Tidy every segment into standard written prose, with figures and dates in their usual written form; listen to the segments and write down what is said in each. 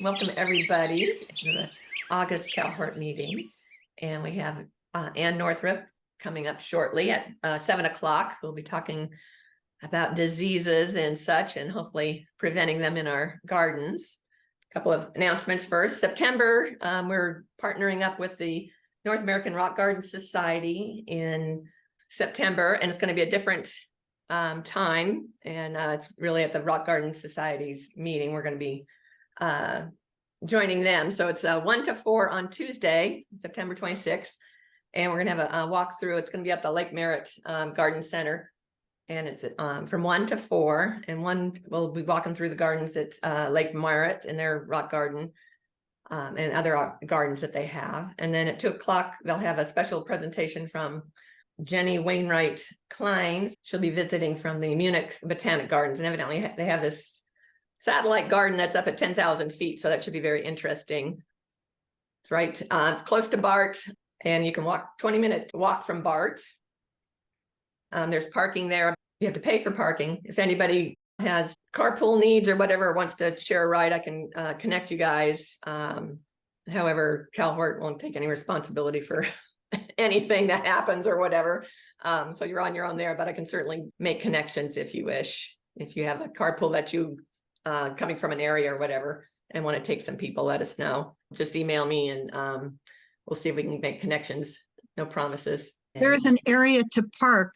Welcome everybody to the August Hort meeting. And we have Ann Northrup coming up shortly at 7 o'clock. We'll be talking about diseases and such, and hopefully preventing them in our gardens. A couple of announcements first. September, we're partnering up with the North American Rock Garden Society in September, and it's going to be a different time, and it's really at the Rock Garden Society's meeting. We're going to be joining them. So it's 1 to 4 on Tuesday, September 26th, and we're going to have a walkthrough. It's going to be at the Lake Merritt Garden Center, and it's from 1 to 4, and we'll be walking through the gardens at Lake Merritt and their rock garden, and other gardens that they have. And then at 2 o'clock, they'll have a special presentation from Jenny Wainwright Klein. She'll be visiting from the Munich Botanic Gardens, and evidently they have this satellite garden that's up at 10,000 feet. So that should be very interesting. It's right close to BART, and you can walk 20-minute walk from BART. There's parking there. You have to pay for parking. If anybody has carpool needs or whatever, wants to share a ride, I can connect you guys. However, Hort won't take any responsibility for anything that happens or whatever. So you're on your own there, but I can certainly make connections if you wish. If you have a carpool that you coming from an area or whatever and want to take some people, let us know. Just email me, and we'll see if we can make connections. No promises. There is an area to park.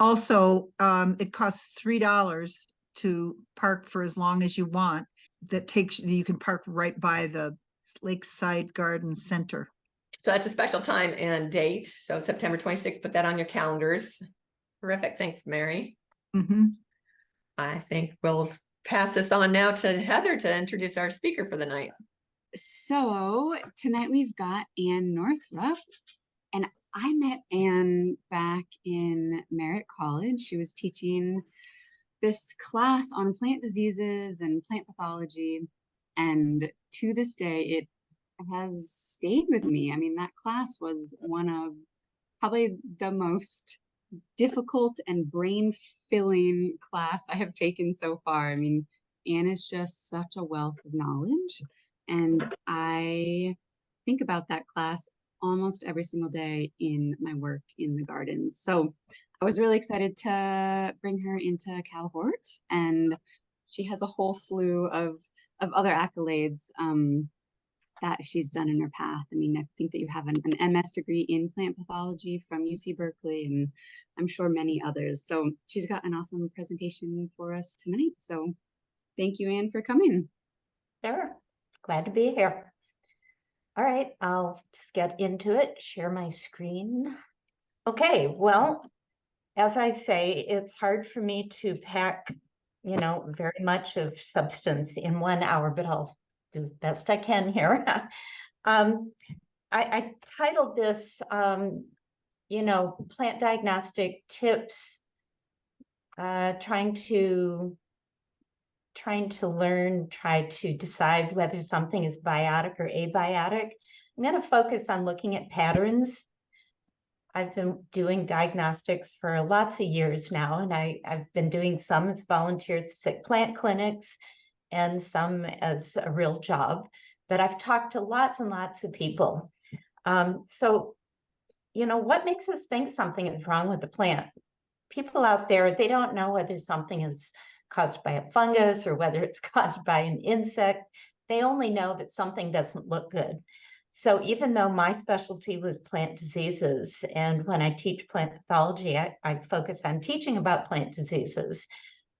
Also, it costs $3 to park for as long as you want. You can park right by the Lakeside Garden Center. So that's a special time and date. So September 26th, put that on your calendars. Terrific. Thanks, Mary. Mm-hmm. I think we'll pass this on now to Heather to introduce our speaker for the night. So tonight we've got Ann Northrup, and I met Ann back in Merritt College. She was teaching this class on plant diseases and plant pathology, and to this day it has stayed with me. I mean, that class was one of probably the most difficult and brain-filling class I have taken so far. I mean, Ann is just such a wealth of knowledge, and I think about that class almost every single day in my work in the gardens. So I was really excited to bring her into Hort, and she has a whole slew of other accolades that she's done in her path. I mean, I think that you have an MS degree in plant pathology from UC Berkeley, and I'm sure many others. So she's got an awesome presentation for us tonight. So thank you, Ann, for coming. Sure. Glad to be here. All right, I'll just get into it, share my screen. Okay, well, as I say, it's hard for me to pack, very much of substance in 1 hour, but I'll do the best I can here. I titled this, plant diagnostic tips, trying to learn, try to decide whether something is biotic or abiotic. I'm going to focus on looking at patterns. I've been doing diagnostics for lots of years now, and I've been doing some as volunteer at the sick plant clinics and some as a real job, but I've talked to lots and lots of people. So, what makes us think something is wrong with the plant? People out there, they don't know whether something is caused by a fungus or whether it's caused by an insect. They only know that something doesn't look good. So even though my specialty was plant diseases, and when I teach plant pathology, I focus on teaching about plant diseases,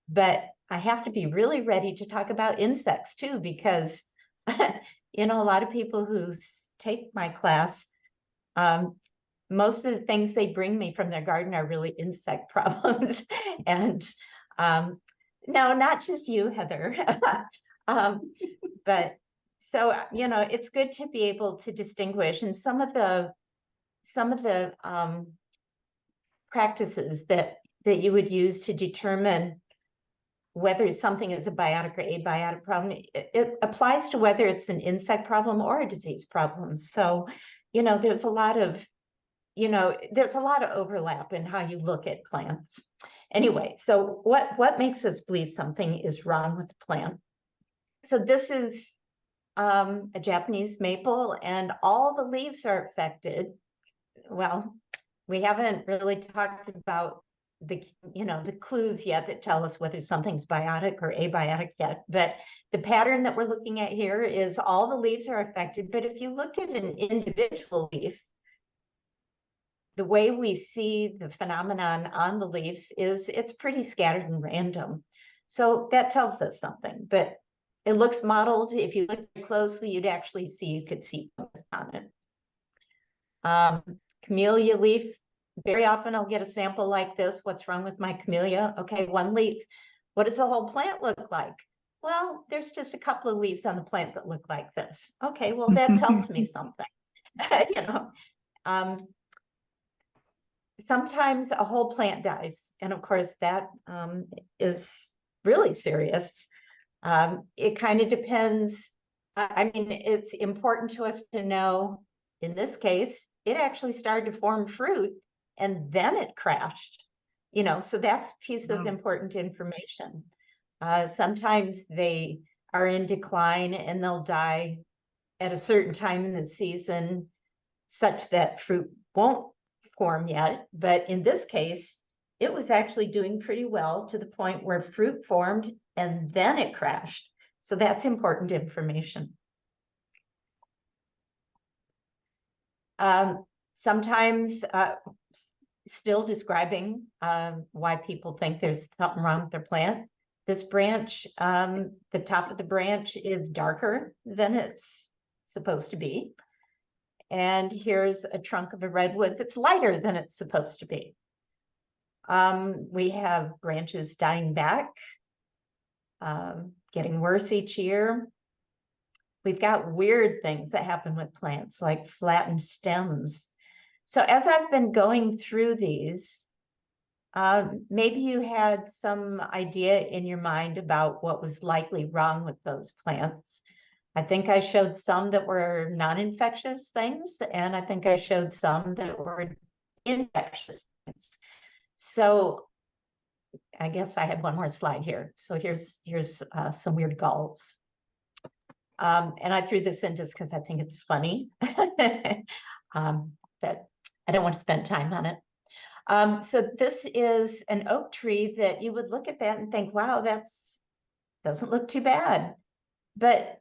but I have to be really ready to talk about insects too, because, a lot of people who take my class, most of the things they bring me from their garden are really insect problems. And no, not just you, Heather. But so, it's good to be able to distinguish. And some of the practices that you would use to determine whether something is a biotic or abiotic problem, it applies to whether it's an insect problem or a disease problem. So, there's a lot of overlap in how you look at plants. Anyway, so what makes us believe something is wrong with the plant? So this is a Japanese maple, and all the leaves are affected. Well, we haven't really talked about the clues yet that tell us whether something's biotic or abiotic yet, but the pattern that we're looking at here is all the leaves are affected. But if you look at an individual leaf, the way we see the phenomenon on the leaf is it's pretty scattered and random. So that tells us something, but it looks mottled. If you look closely, you'd actually see, you could see fungus on it. Camellia leaf, very often I'll get a sample like this. What's wrong with my camellia? Okay, one leaf. What does the whole plant look like? Well, there's just a couple of leaves on the plant that look like this. Okay, well, that tells me something. Sometimes a whole plant dies. And of course, that is really serious. It kind of depends. I mean, it's important to us to know, in this case, it actually started to form fruit and then it crashed. So that's a piece of important information. Sometimes they are in decline and they'll die at a certain time in the season such that fruit won't form yet. But in this case, it was actually doing pretty well to the point where fruit formed and then it crashed. So that's important information. Sometimes still describing why people think there's something wrong with their plant. This branch, the top of the branch is darker than it's supposed to be. And here's a trunk of a redwood that's lighter than it's supposed to be. We have branches dying back, getting worse each year. We've got weird things that happen with plants, like flattened stems. So as I've been going through these, maybe you had some idea in your mind about what was likely wrong with those plants. I think I showed some that were non-infectious things, and I think I showed some that were infectious things. So I guess I had one more slide here. So here's some weird galls. And I threw this in just because I think it's funny, but I don't want to spend time on it. So this is an oak tree that you would look at that and think, wow, doesn't look too bad. But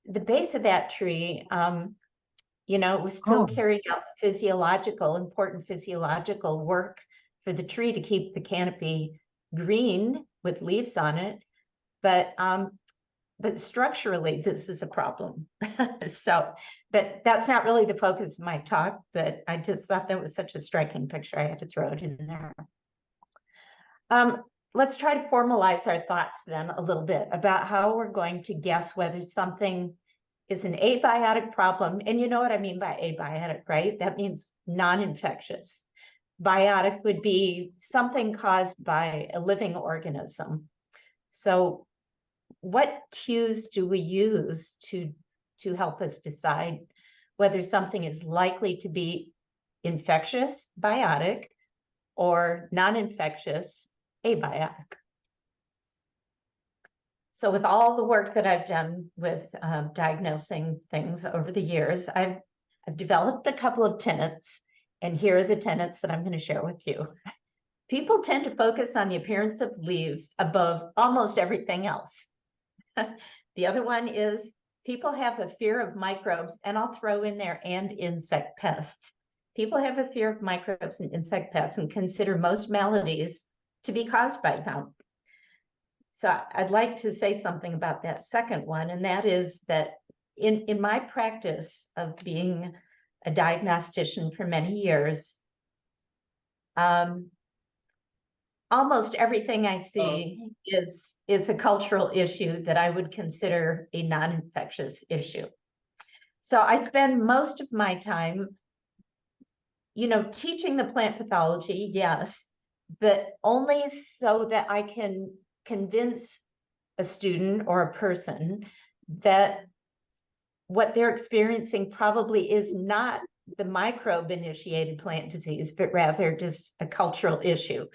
the base of that tree, it was still carrying out important physiological work for the tree to keep the canopy green with leaves on it. But structurally, this is a problem. But that's not really the focus of my talk, but I just thought that was such a striking picture. I had to throw it in there. Let's try to formalize our thoughts then a little bit about how we're going to guess whether something is an abiotic problem. And you know what I mean by abiotic, right? That means non-infectious. Biotic would be something caused by a living organism. So what cues do we use to help us decide whether something is likely to be infectious, biotic, or non-infectious, abiotic? So with all the work that I've done with diagnosing things over the years, I've developed a couple of tenets, and here are the tenets that I'm going to share with you. People tend to focus on the appearance of leaves above almost everything else. The other one is people have a fear of microbes, and I'll throw in there and insect pests. People have a fear of microbes and insect pests and consider most maladies to be caused by them. So I'd like to say something about that second one, and that is that in my practice of being a diagnostician for many years, almost everything I see is a cultural issue that I would consider a non-infectious issue. So I spend most of my time, teaching the plant pathology, yes, but only so that I can convince a student or a person that what they're experiencing probably is not the microbe-initiated plant disease, but rather just a cultural issue.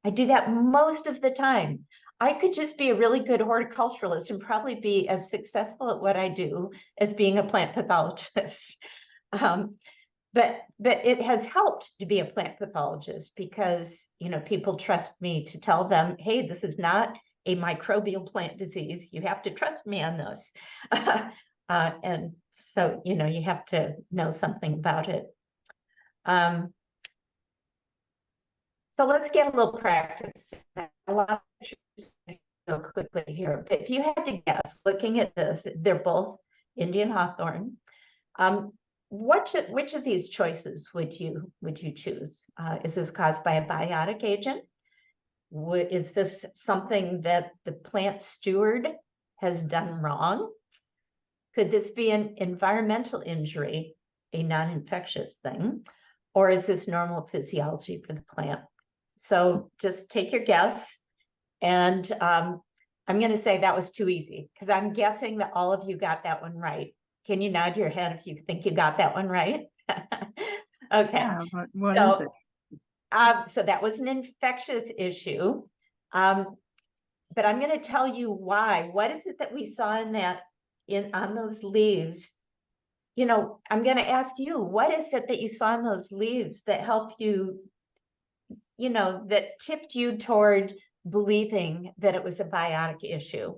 I do that most of the time. I could just be a really good horticulturalist and probably be as successful at what I do as being a plant pathologist. But it has helped to be a plant pathologist because, you know, people trust me to tell them, hey, this is not a microbial plant disease. You have to trust me on this. And so, you know, you have to know something about it. So let's get a little practice. A lot of go quickly here, but if you had to guess, looking at this, they're both Indian hawthorn. Which of these choices would you choose? Is this caused by a biotic agent? Is this something that the plant steward has done wrong? Could this be an environmental injury, a non-infectious thing? Or is this normal physiology for the plant? So just take your guess. And I'm going to say that was too easy because I'm guessing that all of you got that one right. Can you nod your head if you think you got that one right? Okay. Yeah, but what is it? So that was an infectious issue. But I'm going to tell you why. What is it that we saw in that on those leaves? You know, I'm going to ask you, what is it that you saw in those leaves that helped you, you know, that tipped you toward believing that it was a biotic issue?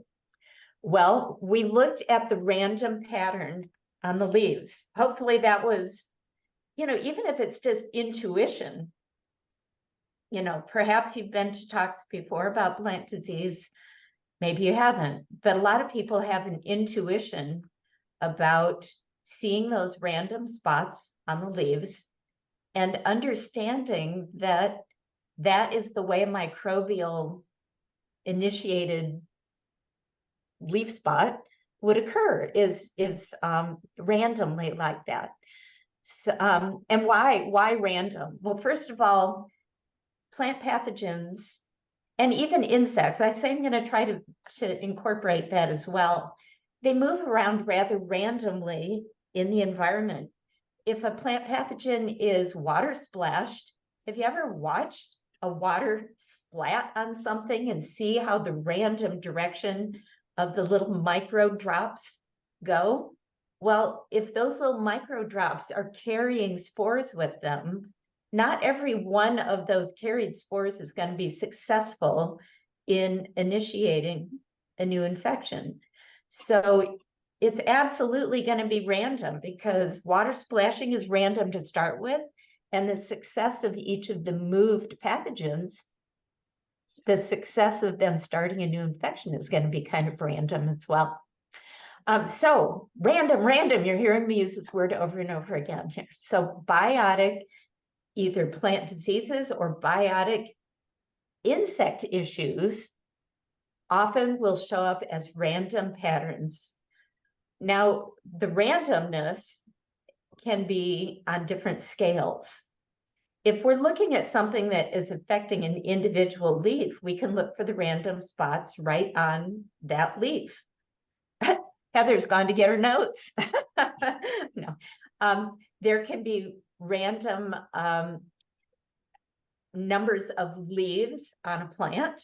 Well, we looked at the random pattern on the leaves. Hopefully that was, you know, even if it's just intuition, you know, perhaps you've been to talks before about plant disease, maybe you haven't, but a lot of people have an intuition about seeing those random spots on the leaves and understanding that that is the way a microbial initiated leaf spot would occur, is randomly like that. So, and why random? Well, first of all, plant pathogens and even insects, I say I'm going to try to incorporate that as well. They move around rather randomly in the environment. If a plant pathogen is water splashed, have you ever watched a water splat on something and see how the random direction of the little micro drops go? Well, if those little micro drops are carrying spores with them, not every one of those carried spores is going to be successful in initiating a new infection. So it's absolutely going to be random because water splashing is random to start with. And the success of each of the moved pathogens, the success of them starting a new infection is going to be kind of random as well. So random, you're hearing me use this word over and over again here. So biotic, either plant diseases or biotic insect issues often will show up as random patterns. Now, the randomness can be on different scales. If we're looking at something that is affecting an individual leaf, we can look for the random spots right on that leaf. Heather's gone to get her notes. No, there can be random numbers of leaves on a plant.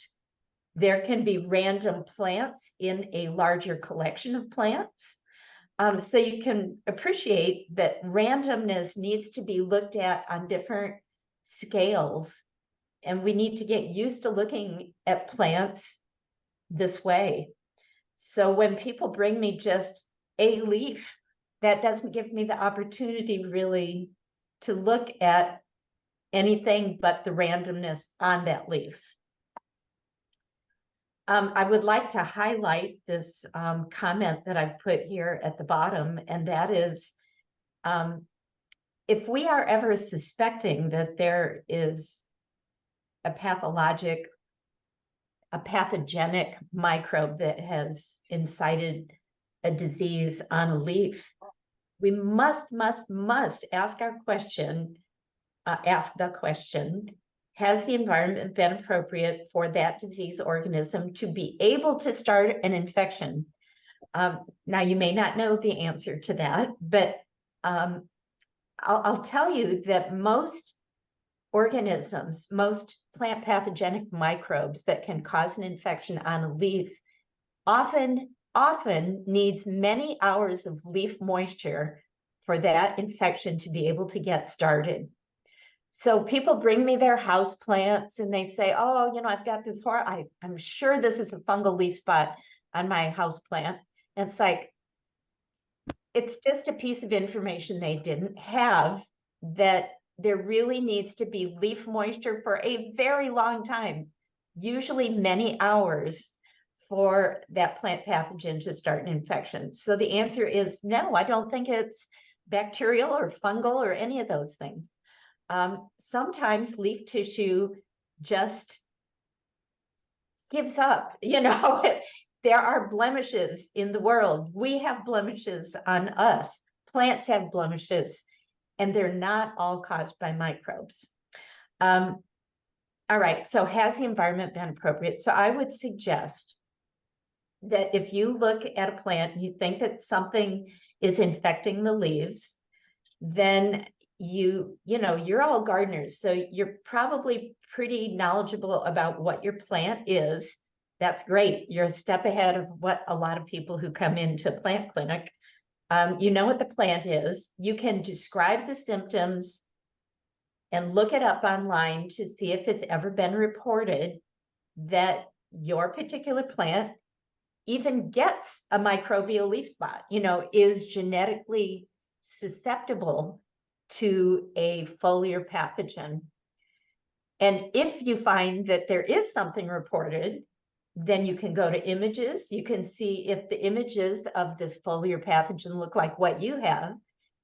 There can be random plants in a larger collection of plants. So you can appreciate that randomness needs to be looked at on different scales. And we need to get used to looking at plants this way. So when people bring me just a leaf, that doesn't give me the opportunity really to look at anything but the randomness on that leaf. I would like to highlight this comment that I've put here at the bottom, and that is, if we are ever suspecting that there is a pathogenic microbe that has incited a disease on a leaf, we must ask the question, has the environment been appropriate for that disease organism to be able to start an infection? Now, you may not know the answer to that, but I'll tell you that most organisms, most plant pathogenic microbes that can cause an infection on a leaf often needs many hours of leaf moisture for that infection to be able to get started. So people bring me their house plants and they say, oh, I've got this I'm sure this is a fungal leaf spot on my house plant. And it's like, it's just a piece of information they didn't have, that there really needs to be leaf moisture for a very long time, usually many hours, for that plant pathogen to start an infection. So the answer is no, I don't think it's bacterial or fungal or any of those things. Sometimes leaf tissue just gives up, There are blemishes in the world. We have blemishes on us. Plants have blemishes, and they're not all caused by microbes. All right, so has the environment been appropriate? So I would suggest that if you look at a plant and you think that something is infecting the leaves, then you're all gardeners, so you're probably pretty knowledgeable about what your plant is. That's great. You're a step ahead of what a lot of people who come into plant clinic, you know what the plant is. You can describe the symptoms and look it up online to see if it's ever been reported that your particular plant even gets a microbial leaf spot, is genetically susceptible to a foliar pathogen. And if you find that there is something reported, then you can go to images. You can see if the images of this foliar pathogen look like what you have.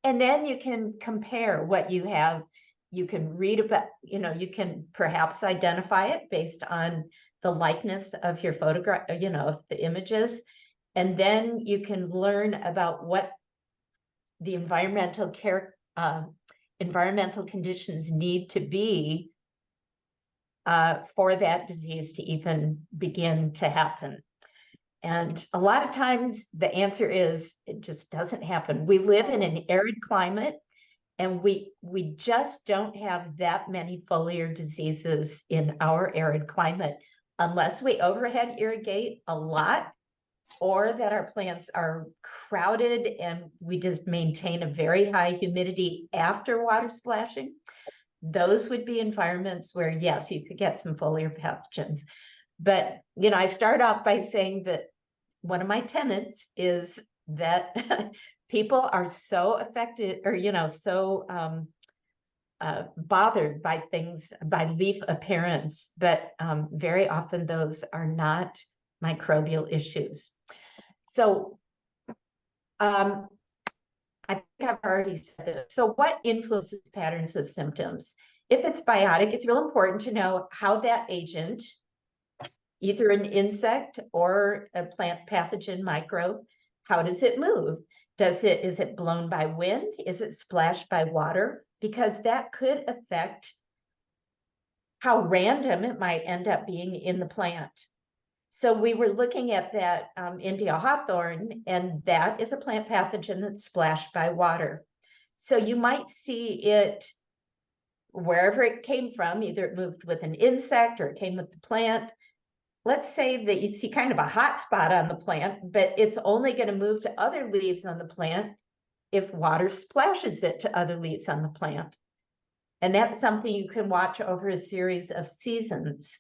And then you can compare what you have. You can read about, you can perhaps identify it based on the likeness of your photograph, of the images. And then you can learn about what the environmental conditions need to be for that disease to even begin to happen. And a lot of times the answer is it just doesn't happen. We live in an arid climate, and we just don't have that many foliar diseases in our arid climate unless we overhead irrigate a lot, or that our plants are crowded and we just maintain a very high humidity after water splashing. Those would be environments where, yes, you could get some foliar pathogens. But, I start off by saying that one of my tenets is that people are so affected, or, so bothered by things, by leaf appearance, but very often those are not microbial issues. So I think I've already said this. So what influences patterns of symptoms? If it's biotic, it's real important to know how that agent, either an insect or a plant pathogen microbe, how does it move? Is it blown by wind? Is it splashed by water? Because that could affect how random it might end up being in the plant. So we were looking at that India hawthorn, and that is a plant pathogen that's splashed by water. So you might see it wherever it came from, either it moved with an insect or it came with the plant. Let's say that you see kind of a hot spot on the plant, but it's only going to move to other leaves on the plant if water splashes it to other leaves on the plant. And that's something you can watch over a series of seasons.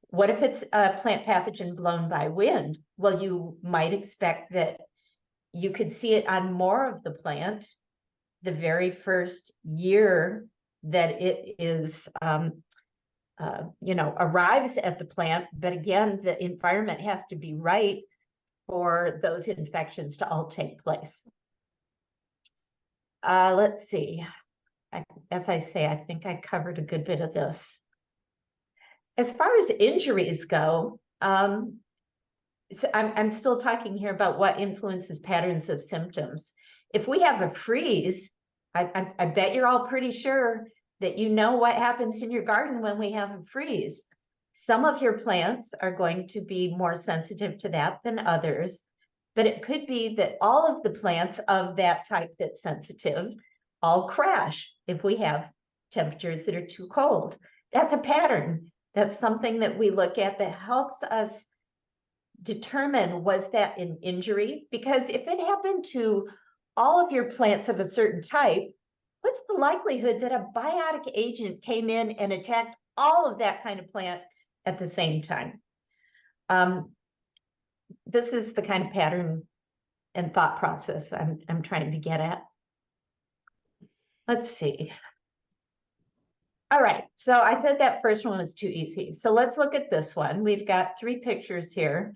What if it's a plant pathogen blown by wind? Well, you might expect that you could see it on more of the plant the very first year that it is, arrives at the plant. But again, the environment has to be right for those infections to all take place. Let's see. As I say, I think I covered a good bit of this. As far as injuries go, so I'm still talking here about what influences patterns of symptoms. If we have a freeze, I bet you're all pretty sure that you know what happens in your garden when we have a freeze. Some of your plants are going to be more sensitive to that than others, but it could be that all of the plants of that type that's sensitive all crash if we have temperatures that are too cold. That's a pattern. That's something that we look at that helps us determine, was that an injury? Because if it happened to all of your plants of a certain type, what's the likelihood that a biotic agent came in and attacked all of that kind of plant at the same time? This is the kind of pattern and thought process I'm trying to get at. Let's see. All right, so I said that first one was too easy. So let's look at this one. We've got 3 pictures here.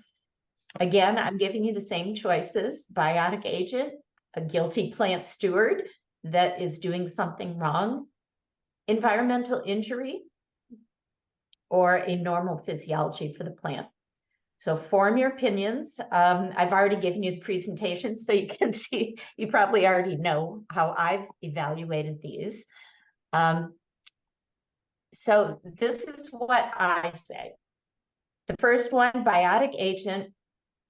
Again, I'm giving you the same choices: biotic agent, a guilty plant steward that is doing something wrong, environmental injury, or a normal physiology for the plant. So form your opinions. I've already given you the presentation, so you can see, you probably already know how I've evaluated these. So this is what I say. The first one, biotic agent,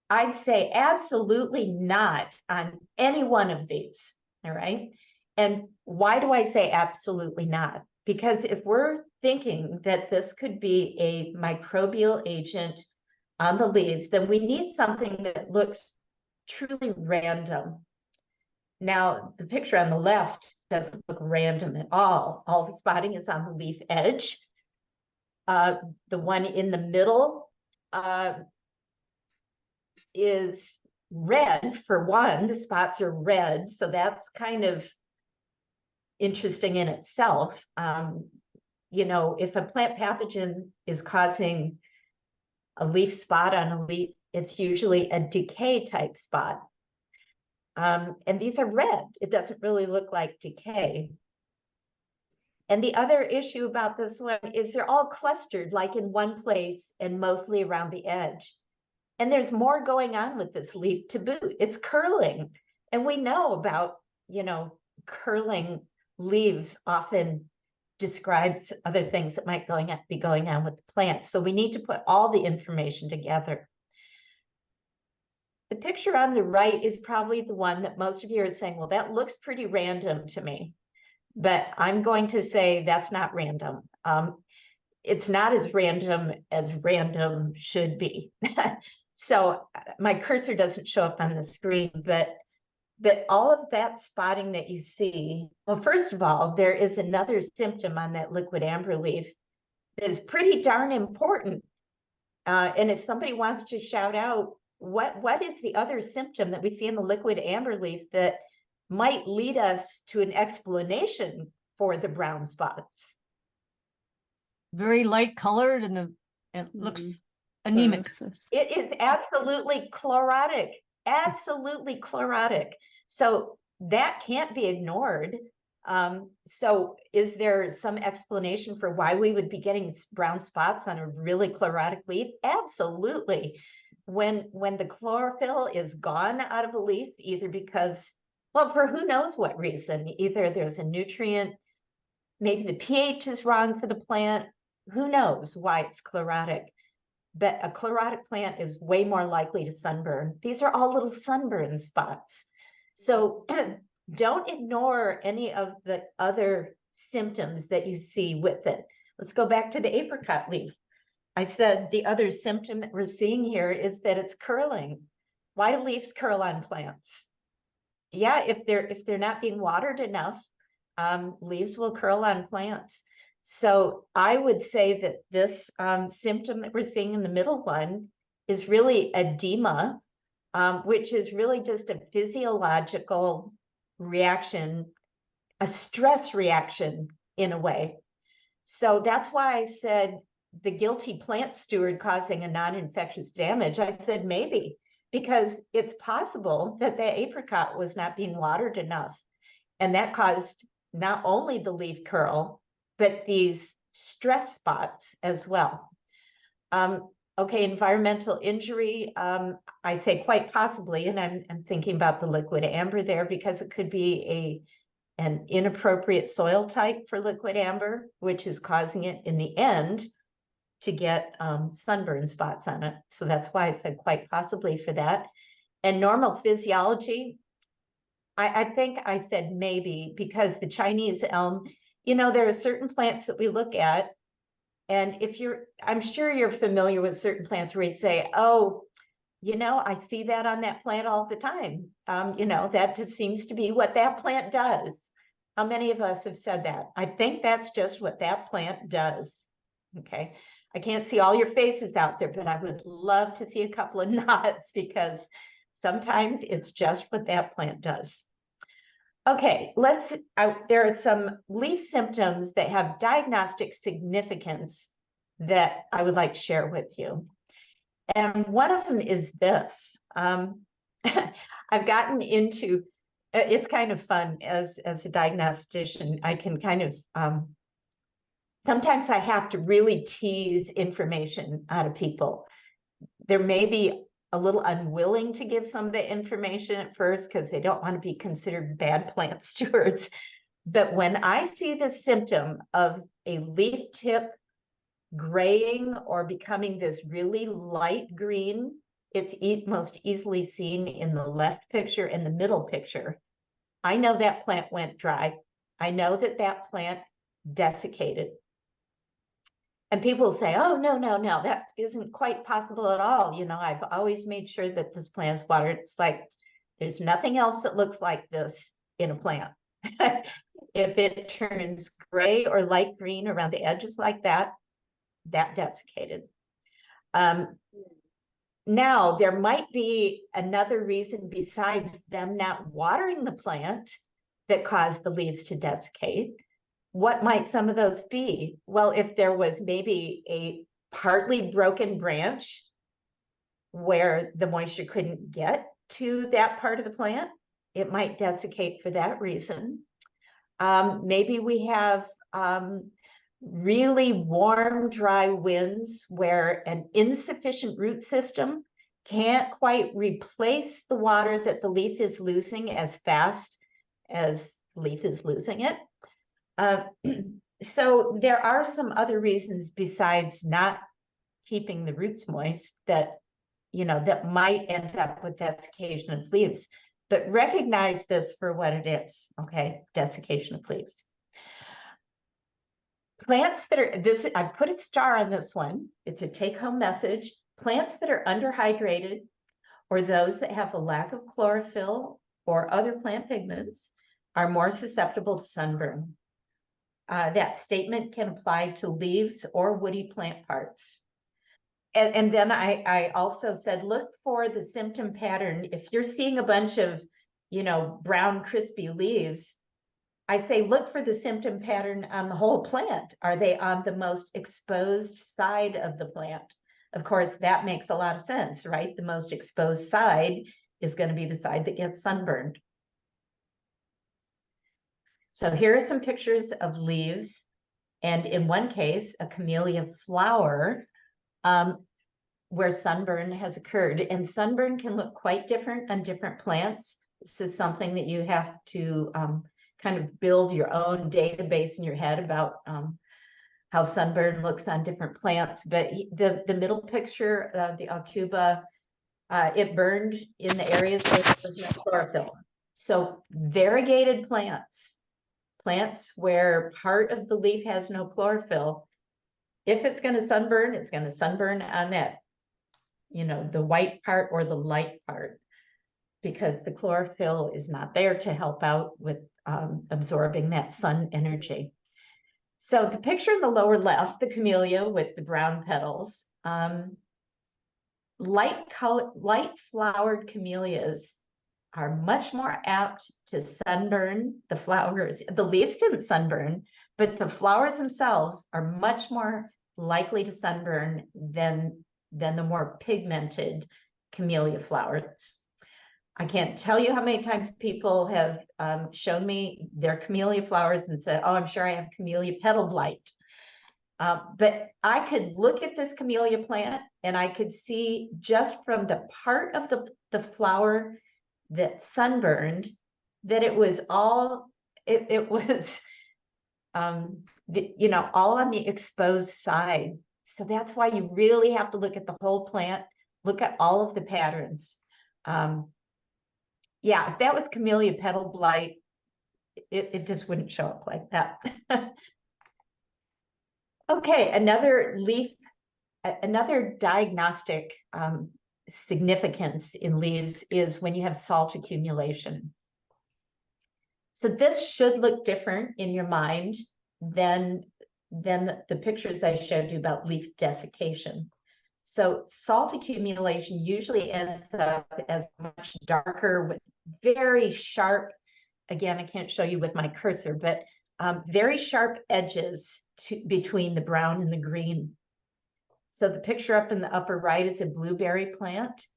I'd say absolutely not on any one of these, all right? And why do I say absolutely not? Because if we're thinking that this could be a microbial agent on the leaves, then we need something that looks truly random. Now, the picture on the left doesn't look random at all. All the spotting is on the leaf edge. The one in the middle is red for one. The spots are red, so that's kind of interesting in itself. You know, if a plant pathogen is causing a leaf spot on a leaf, it's usually a decay type spot. And these are red. It doesn't really look like decay. And the other issue about this one is they're all clustered like in one place and mostly around the edge. And there's more going on with this leaf to boot. It's curling. And we know about, you know, curling leaves often describes other things that might be going on with the plant. So we need to put all the information together. The picture on the right is probably the one that most of you are saying, well, that looks pretty random to me. But I'm going to say that's not random. It's not as random should be. So my cursor doesn't show up on the screen, but all of that spotting that you see, well, first of all, there is another symptom on that liquid amber leaf that is pretty darn important. And if somebody wants to shout out, what is the other symptom that we see in the liquid amber leaf that might lead us to an explanation for the brown spots? Very light colored and it looks anemic. It is absolutely chlorotic, absolutely chlorotic. So that can't be ignored. So is there some explanation for why we would be getting brown spots on a really chlorotic leaf? Absolutely. When the chlorophyll is gone out of a leaf, either because, well, for who knows what reason, either there's a nutrient, maybe the pH is wrong for the plant, who knows why it's chlorotic. But a chlorotic plant is way more likely to sunburn. These are all little sunburn spots. So don't ignore any of the other symptoms that you see with it. Let's go back to the apricot leaf. I said the other symptom that we're seeing here is that it's curling. Why do leaves curl on plants? Yeah, if they're not being watered enough, leaves will curl on plants. So I would say that this symptom that we're seeing in the middle one is really edema, which is really just a physiological reaction, a stress reaction in a way. So that's why I said the guilty plant steward causing a non-infectious damage. I said maybe, because it's possible that the apricot was not being watered enough. And that caused not only the leaf curl, but these stress spots as well. Okay, environmental injury, I say quite possibly, and I'm thinking about the liquid amber there because it could be an inappropriate soil type for liquid amber, which is causing it in the end to get sunburn spots on it. So that's why I said quite possibly for that. And normal physiology, I think I said maybe, because the Chinese elm there are certain plants that we look at, and I'm sure you're familiar with certain plants where you say, oh, I see that on that plant all the time. That just seems to be what that plant does. How many of us have said that? I think that's just what that plant does. Okay. I can't see all your faces out there, but I would love to see a couple of nods, because sometimes it's just what that plant does. Okay, there are some leaf symptoms that have diagnostic significance that I would like to share with you. And one of them is this. I've gotten into, it's kind of fun as a diagnostician. I can kind of, sometimes I have to really tease information out of people. There may be a little unwilling to give some of the information at first because they don't want to be considered bad plant stewards. But when I see the symptom of a leaf tip graying or becoming this really light green, it's most easily seen in the left picture and the middle picture. I know that plant went dry. I know that that plant desiccated. And people say, oh, no, that isn't quite possible at all. I've always made sure that this plant is watered. It's like, there's nothing else that looks like this in a plant. If it turns gray or light green around the edges like that desiccated. Now, there might be another reason besides them not watering the plant that caused the leaves to desiccate. What might some of those be? Well, if there was maybe a partly broken branch where the moisture couldn't get to that part of the plant, it might desiccate for that reason. Maybe we have really warm, dry winds where an insufficient root system can't quite replace the water that the leaf is losing as fast as the leaf is losing it. So there are some other reasons besides not keeping the roots moist that, that might end up with desiccation of leaves. But recognize this for what it is, okay? Desiccation of leaves. Plants that are, I put a star on this one. It's a take-home message. Plants that are underhydrated, or those that have a lack of chlorophyll or other plant pigments, are more susceptible to sunburn. That statement can apply to leaves or woody plant parts. And then I also said, look for the symptom pattern. If you're seeing a bunch of, brown, crispy leaves, I say, look for the symptom pattern on the whole plant. Are they on the most exposed side of the plant? Of course, that makes a lot of sense, right? The most exposed side is going to be the side that gets sunburned. So here are some pictures of leaves. And in one case, a camellia flower where sunburn has occurred. And sunburn can look quite different on different plants. This is something that you have to kind of build your own database in your head about how sunburn looks on different plants. But the middle picture, the aucuba, it burned in the areas where there was no chlorophyll. So variegated plants where part of the leaf has no chlorophyll, if it's going to sunburn, it's going to sunburn on that, the white part or the light part, because the chlorophyll is not there to help out with absorbing that sun energy. So the picture in the lower left, the camellia with the brown petals, light flowered camellias are much more apt to sunburn the flowers. The leaves didn't sunburn, but the flowers themselves are much more likely to sunburn than the more pigmented camellia flowers. I can't tell you how many times people have shown me their camellia flowers and said, oh, I'm sure I have camellia petal blight. But I could look at this camellia plant and I could see just from the part of the flower that sunburned that it was all, it was, all on the exposed side. So that's why you really have to look at the whole plant, look at all of the patterns. Yeah, if that was camellia petal blight, it just wouldn't show up like that. Okay, another diagnostic significance in leaves is when you have salt accumulation. So this should look different in your mind than the pictures I showed you about leaf desiccation. So salt accumulation usually ends up as much darker with very sharp, again, I can't show you with my cursor, but very sharp edges between the brown and the green. So the picture up in the upper right is a blueberry plant.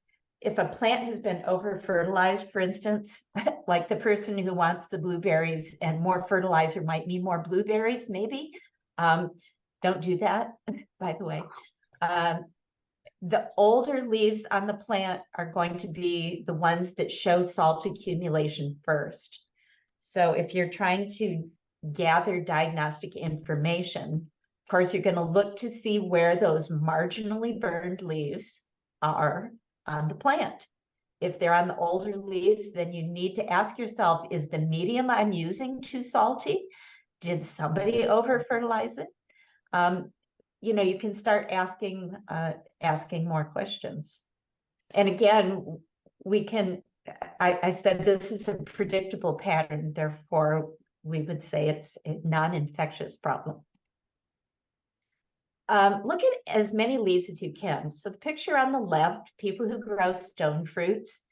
If a plant has been over fertilized, for instance, like the person who wants the blueberries and more fertilizer might mean more blueberries, maybe. Don't do that, by the way. The older leaves on the plant are going to be the ones that show salt accumulation first. So if you're trying to gather diagnostic information, of course, you're going to look to see where those marginally burned leaves are on the plant. If they're on the older leaves, then you need to ask yourself, is the medium I'm using too salty? Did somebody over fertilize it? You know, you can start asking more questions. And again, we can, I said this is a predictable pattern, therefore we would say it's a non-infectious problem. Look at as many leaves as you can. So the picture on the left, people who grow stone fruits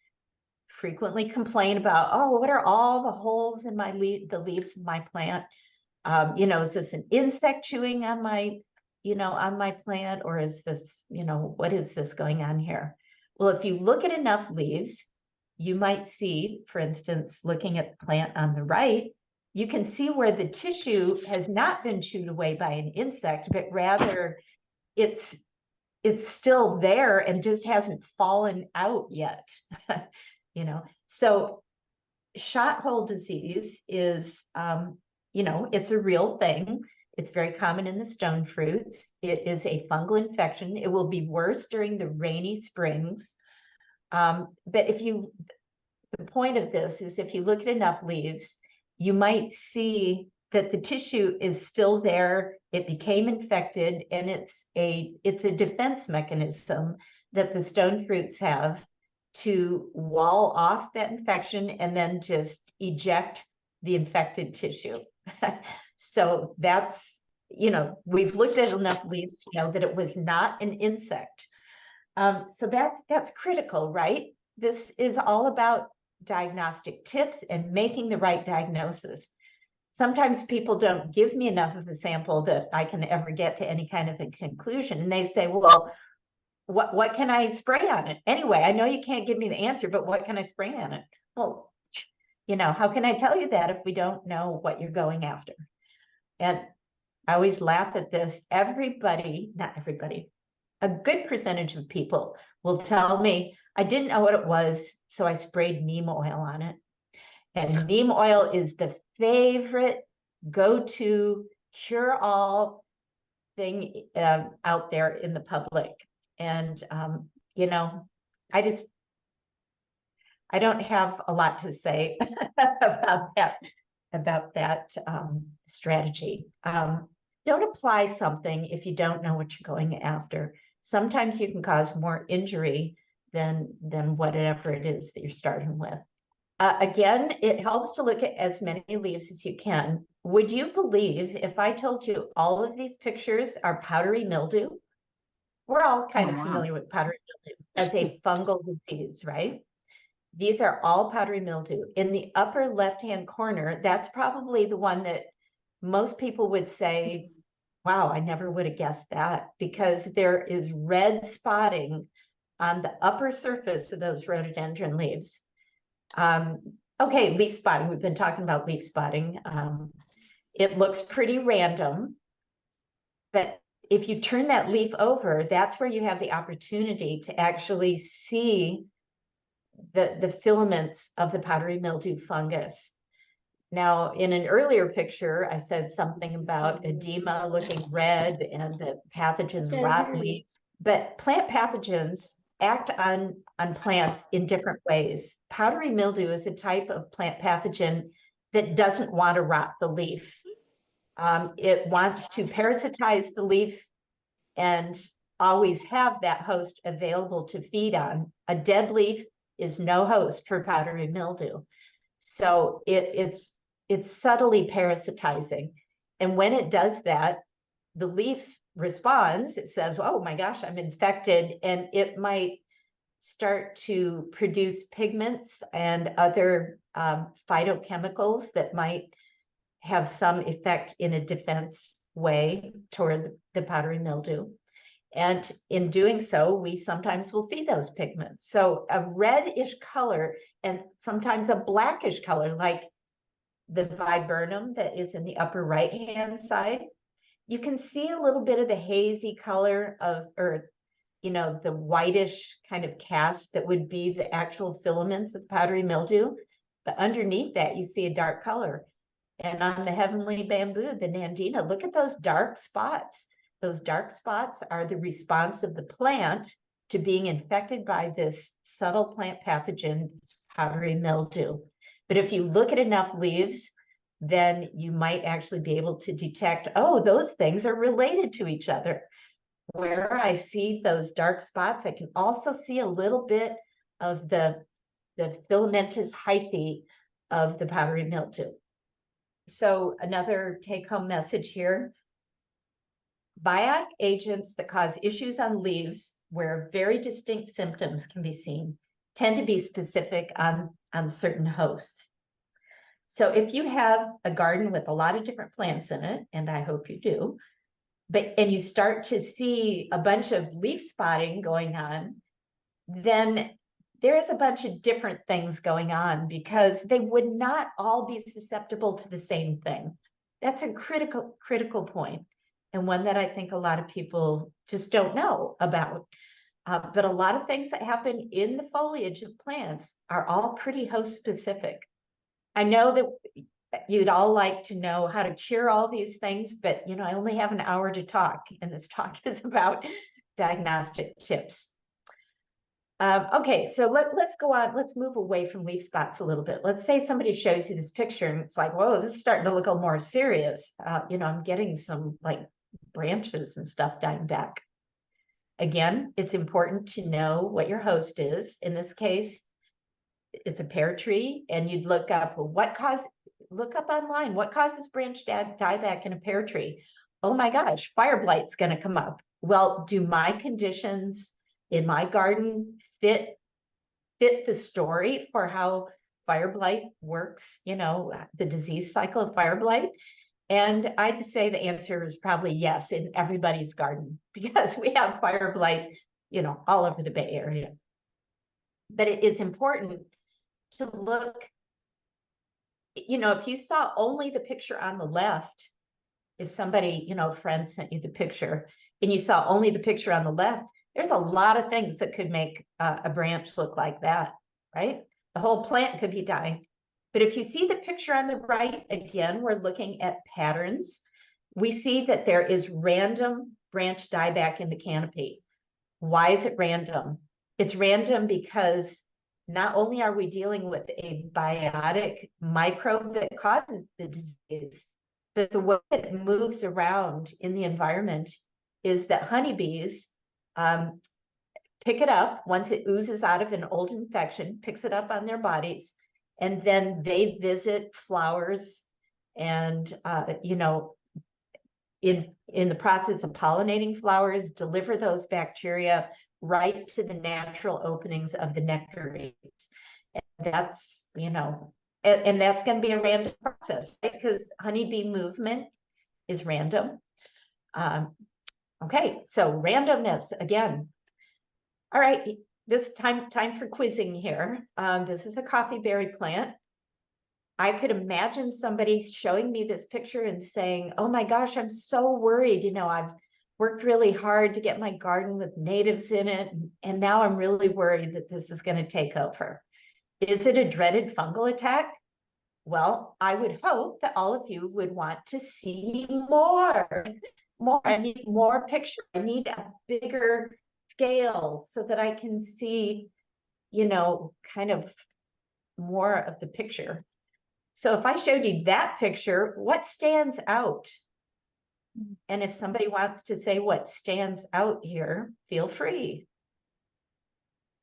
frequently complain about, oh, what are all the holes in my the leaves of my plant? You know, is this an insect chewing on my, you know, on my plant, or is this, you know, what is this going on here? Well, if you look at enough leaves, you might see, for instance, looking at the plant on the right, you can see where the tissue has not been chewed away by an insect, but rather it's still there and just hasn't fallen out yet. You know, so shot hole disease is, you know, it's a real thing. It's very common in the stone fruits. It is a fungal infection. It will be worse during the rainy springs. But the point of this is if you look at enough leaves, you might see that the tissue is still there. It became infected, and it's a defense mechanism that the stone fruits have to wall off that infection and then just eject the infected tissue. So that's, you know, we've looked at enough leaves to know that it was not an insect. So that's critical, right? This is all about diagnostic tips and making the right diagnosis. Sometimes people don't give me enough of a sample that I can ever get to any kind of a conclusion. And they say, well, what can I spray on it? Anyway, I know you can't give me the answer, but what can I spray on it? Well, you know, how can I tell you that if we don't know what you're going after? And I always laugh at this. Everybody, not everybody, a good percentage of people will tell me, I didn't know what it was, so I sprayed neem oil on it. And neem oil is the favorite go-to cure-all thing out there in the public. And, you know, I don't have a lot to say about that strategy. Don't apply something if you don't know what you're going after. Sometimes you can cause more injury than whatever it is that you're starting with. Again, it helps to look at as many leaves as you can. Would you believe if I told you all of these pictures are powdery mildew? We're all kind of familiar with powdery mildew as a fungal disease, right? These are all powdery mildew. In the upper left-hand corner, that's probably the one that most people would say, wow, I never would have guessed that, because there is red spotting on the upper surface of those rhododendron leaves. Okay, leaf spotting. We've been talking about leaf spotting. It looks pretty random, but if you turn that leaf over, that's where you have the opportunity to actually see the filaments of the powdery mildew fungus. Now, in an earlier picture, I said something about edema looking red and the pathogens rot leaves, but plant pathogens act on plants in different ways. Powdery mildew is a type of plant pathogen that doesn't want to rot the leaf. It wants to parasitize the leaf and always have that host available to feed on. A dead leaf is no host for powdery mildew. So it's subtly parasitizing. And when it does that, the leaf responds. It says, oh my gosh, I'm infected. And it might start to produce pigments and other phytochemicals that might have some effect in a defense way toward the powdery mildew. And in doing so, we sometimes will see those pigments. So a reddish color and sometimes a blackish color, like the viburnum that is in the upper right-hand side. You can see a little bit of the hazy color of, or, you know, the whitish kind of cast that would be the actual filaments of powdery mildew. But underneath that, you see a dark color. And on the heavenly bamboo, the nandina, look at those dark spots. Those dark spots are the response of the plant to being infected by this subtle plant pathogen, powdery mildew. But if you look at enough leaves, then you might actually be able to detect, oh, those things are related to each other. Where I see those dark spots, I can also see a little bit of the filamentous hyphae of the powdery mildew. So another take-home message here, biotic agents that cause issues on leaves where very distinct symptoms can be seen tend to be specific on certain hosts. So if you have a garden with a lot of different plants in it, and I hope you do, and you start to see a bunch of leaf spotting going on, then there's a bunch of different things going on because they would not all be susceptible to the same thing. That's a critical point, and one that I think a lot of people just don't know about. But a lot of things that happen in the foliage of plants are all pretty host specific. I know that you'd all like to know how to cure all these things, but you know, I only have an hour to talk, and this talk is about diagnostic tips. Okay, so let's go on. Let's move away from leaf spots a little bit. Let's say somebody shows you this picture and it's like, whoa, this is starting to look a little more serious. You know, I'm getting some like branches and stuff dying back. Again, it's important to know what your host is. In this case, it's a pear tree, and you'd look up look up online, what causes branch dieback in a pear tree? Oh my gosh, fire blight's going to come up. Well, do my conditions in my garden fit the story for how fire blight works, you know, the disease cycle of fire blight? And I'd say the answer is probably yes in everybody's garden, because we have fire blight, you know, all over the Bay Area. But it's important to look, you know, if you saw only the picture on the left, if somebody, you know, a friend sent you the picture and you saw only the picture on the left, there's a lot of things that could make a branch look like that, right? The whole plant could be dying. But if you see the picture on the right, again, we're looking at patterns. We see that there is random branch dieback in the canopy. Why is it random? It's random because not only are we dealing with a biotic microbe that causes the disease, but the way it moves around in the environment is that honeybees pick it up once it oozes out of an old infection, picks it up on their bodies, and then they visit flowers and, you know, in the process of pollinating flowers, deliver those bacteria right to the natural openings of the nectaries. And that's, you know, and that's going to be a random process, right? Because honeybee movement is random. Okay, so randomness again. All right, this time for quizzing here. This is a coffee berry plant. I could imagine somebody showing me this picture and saying, oh my gosh, I'm so worried. You know, I've worked really hard to get my garden with natives in it, and now I'm really worried that this is going to take over. Is it a dreaded fungal attack? Well, I would hope that all of you would want to see more. I need more picture. I need a bigger scale so that I can see, you know, kind of more of the picture. So if I showed you that picture, what stands out? And if somebody wants to say what stands out here, feel free.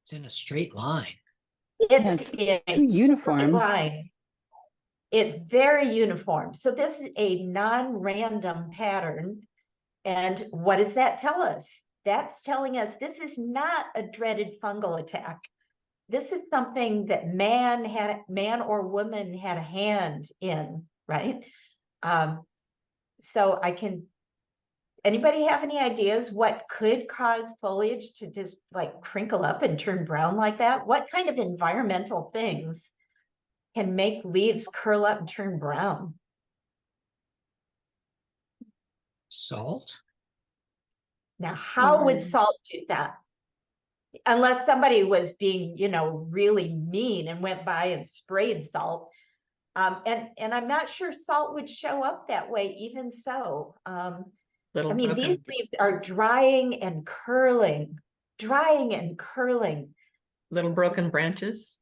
It's in a straight line. It's it's a too uniform. straight line. It's very uniform. So this is a non-random pattern. And what does that tell us? That's telling us this is not a dreaded fungal attack. This is something that man or woman had a hand in, right? So anybody have any ideas what could cause foliage to just like crinkle up and turn brown like that? What kind of environmental things can make leaves curl up and turn brown? Salt? Now, how would salt do that? Unless somebody was being, really mean and went by and sprayed salt. And I'm not sure salt would show up that way, even so. Little these broken, leaves are drying and curling. little broken branches.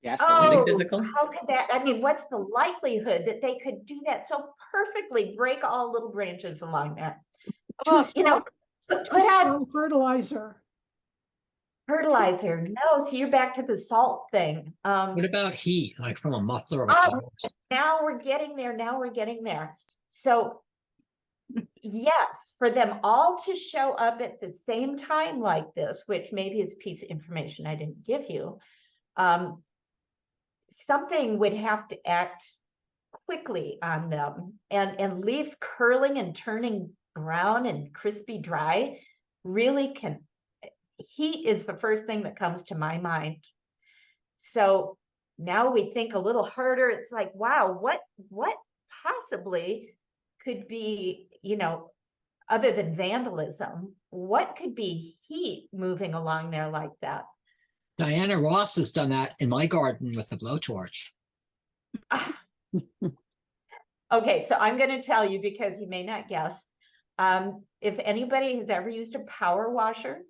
Yes. Oh, physical. how could that? What's the likelihood that they could do that so perfectly, break all little branches along that? Put on fertilizer. fertilizer. No, so you're back to the salt thing. What about heat, like from a muffler of a car? Now we're getting there. So yes, for them all to show up at the same time like this, which maybe is a piece of information I didn't give you, something would have to act quickly on them, and leaves curling and turning brown and crispy dry really can. Heat is the first thing that comes to my mind. So now we think a little harder. It's like, wow, what possibly could be, other than vandalism, what could be heat moving along there like that? Diana Ross has done that in my garden with the blowtorch. Okay, so I'm going to tell you because you may not guess. If anybody has ever used a power washer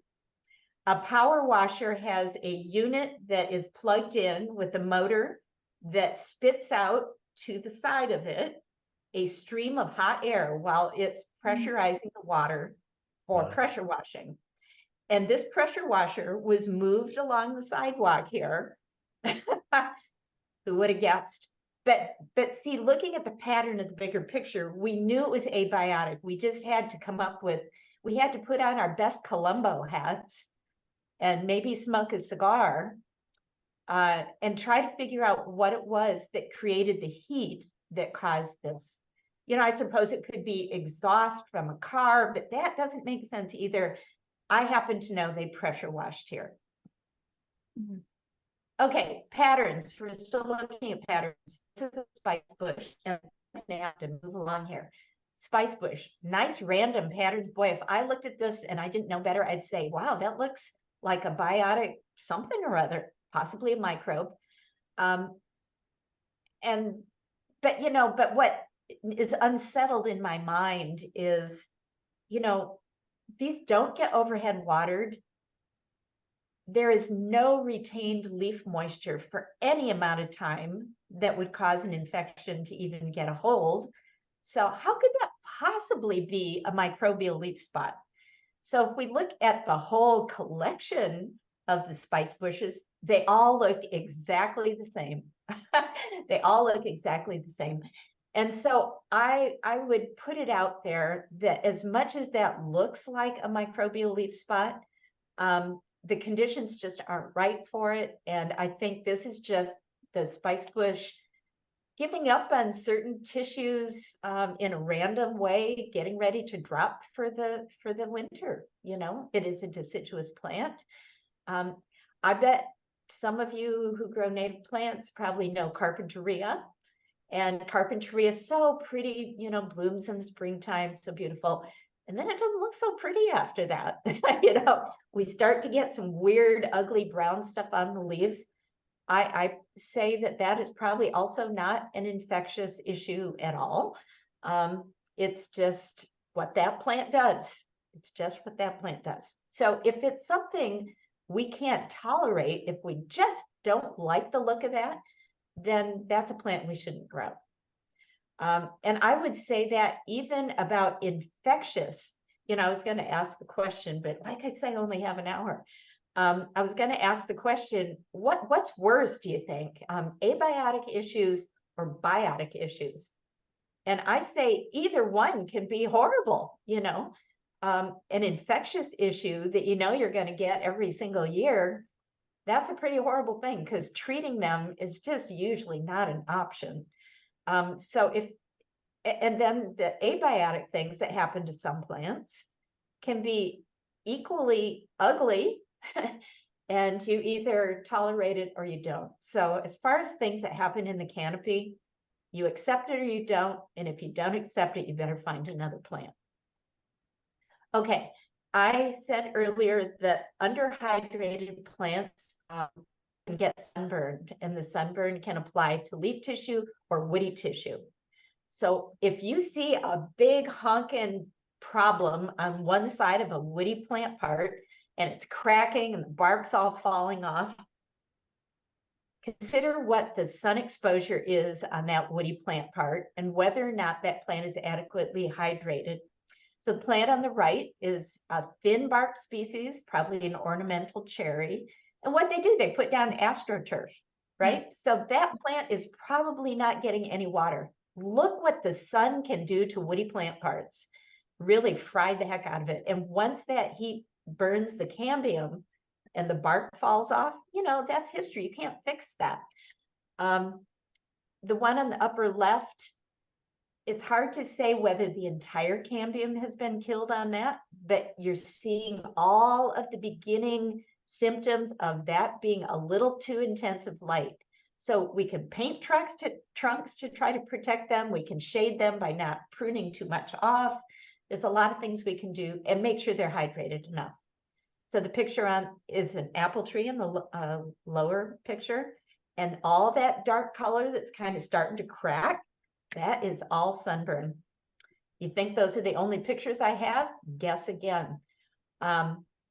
has a unit that is plugged in with a motor that spits out to the side of it a stream of hot air while it's pressurizing the water for pressure washing. And this pressure washer was moved along the sidewalk here. Who would have guessed? But see, looking at the pattern of the bigger picture, we knew it was abiotic. We just had to we had to put on our best Columbo hats and maybe smoke a cigar and try to figure out what it was that created the heat that caused this. I suppose it could be exhaust from a car, but that doesn't make sense either. I happen to know they pressure washed here. Mm-hmm. Okay, patterns. We're still looking at patterns. This is a spice bush, and I'm gonna have to move along here. Spice bush, nice random patterns. Boy, if I looked at this and I didn't know better, I'd say, wow, that looks like a biotic something or other, possibly a microbe. But what is unsettled in my mind is, these don't get overhead watered. There is no retained leaf moisture for any amount of time that would cause an infection to even get a hold. So how could that possibly be a microbial leaf spot? So if we look at the whole collection of the spice bushes, they all look exactly the same. They all look exactly the same. And so I would put it out there that as much as that looks like a microbial leaf spot, the conditions just aren't right for it. And I think this is just the spice bush giving up on certain tissues in a random way, getting ready to drop for the winter. It is a deciduous plant. I bet some of you who grow native plants probably know Carpentaria. And Carpentaria is so pretty, blooms in the springtime, so beautiful. And then it doesn't look so pretty after that. We start to get some weird, ugly brown stuff on the leaves. I say that is probably also not an infectious issue at all. It's just what that plant does. So if it's something we can't tolerate, if we just don't like the look of that, then that's a plant we shouldn't grow. And I would say that even about infectious, I was going to ask the question, but like I say, I only have an hour. I was going to ask the question, what's worse, do you think? Abiotic issues or biotic issues? And I say either one can be horrible, an infectious issue that you're going to get every single year. That's a pretty horrible thing because treating them is just usually not an option. And then the abiotic things that happen to some plants can be equally ugly and you either tolerate it or you don't. So as far as things that happen in the canopy, you accept it or you don't. And if you don't accept it, you better find another plant. Okay, I said earlier that underhydrated plants can get sunburned, and the sunburn can apply to leaf tissue or woody tissue. So if you see a big honking problem on one side of a woody plant part and it's cracking and the bark's all falling off, consider what the sun exposure is on that woody plant part and whether or not that plant is adequately hydrated. So the plant on the right is a thin bark species, probably an ornamental cherry. And what they do, they put down astroturf, right? So that plant is probably not getting any water. Look what the sun can do to woody plant parts, really fry the heck out of it. And once that heat burns the cambium and the bark falls off, that's history. You can't fix that. The one on the upper left, it's hard to say whether the entire cambium has been killed on that, but you're seeing all of the beginning symptoms of that being a little too intensive light. So we can paint trunks to try to protect them. We can shade them by not pruning too much off. There's a lot of things we can do and make sure they're hydrated enough. So the picture on is an apple tree in the lower picture, and all that dark color that's kind of starting to crack, that is all sunburn. You think those are the only pictures I have? Guess again.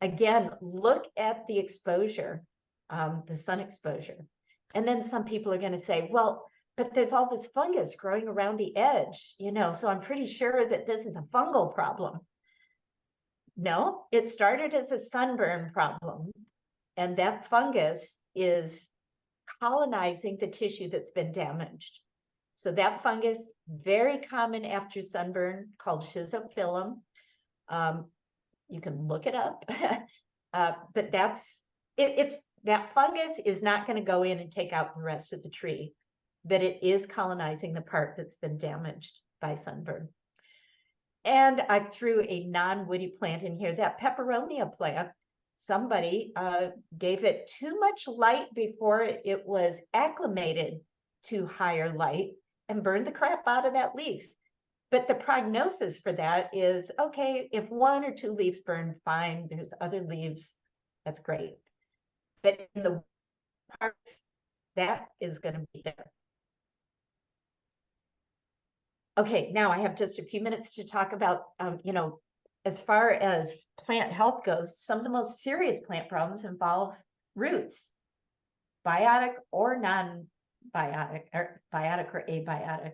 Again, look at the exposure, the sun exposure. And then some people are going to say, well, but there's all this fungus growing around the edge, so I'm pretty sure that this is a fungal problem. No, it started as a sunburn problem, and that fungus is colonizing the tissue that's been damaged. So that fungus, very common after sunburn, called schizophyllum. You can look it up, but that fungus is not going to go in and take out the rest of the tree, but it is colonizing the part that's been damaged by sunburn. And I threw a non-woody plant in here, that peperonia plant. Somebody gave it too much light before it was acclimated to higher light and burned the crap out of that leaf. But the prognosis for that is, okay, if 1 or 2 leaves burn, fine. There's other leaves, that's great. But in the parts, that is going to be better. Okay, now I have just a few minutes to talk about, as far as plant health goes, some of the most serious plant problems involve roots, biotic or non-biotic, or biotic or abiotic.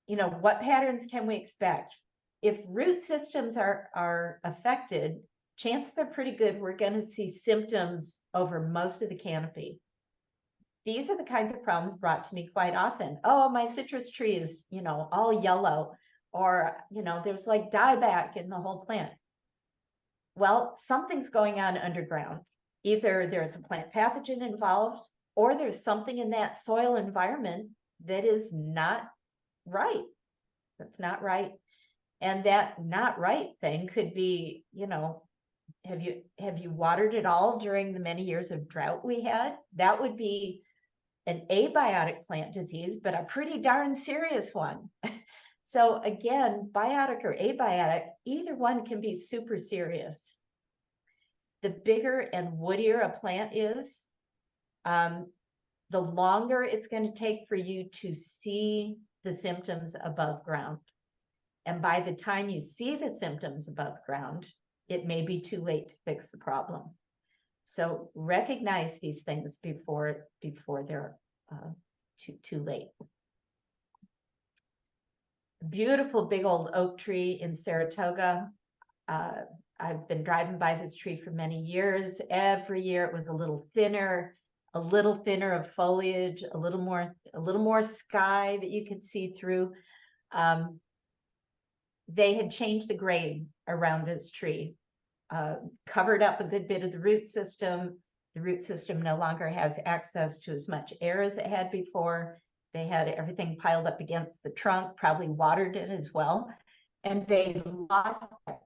What patterns can we expect? If root systems are affected, chances are pretty good we're going to see symptoms over most of the canopy. These are the kinds of problems brought to me quite often. Oh, my citrus tree is, all yellow, or, there's like dieback in the whole plant. Well, something's going on underground. Either there's a plant pathogen involved, or there's something in that soil environment that is not right. That's not right. And that not right thing could be, have you watered it all during the many years of drought we had? That would be an abiotic plant disease, but a pretty darn serious one. So again, biotic or abiotic, either one can be super serious. The bigger and woodier a plant is, the longer it's going to take for you to see the symptoms above ground. And by the time you see the symptoms above ground, it may be too late to fix the problem. So recognize these things before they're too late. Beautiful big old oak tree in Saratoga. I've been driving by this tree for many years. Every year it was a little thinner of foliage, a little more sky that you could see through. They had changed the grade around this tree, covered up a good bit of the root system. The root system no longer has access to as much air as it had before. They had everything piled up against the trunk, probably watered it as well. And they lost that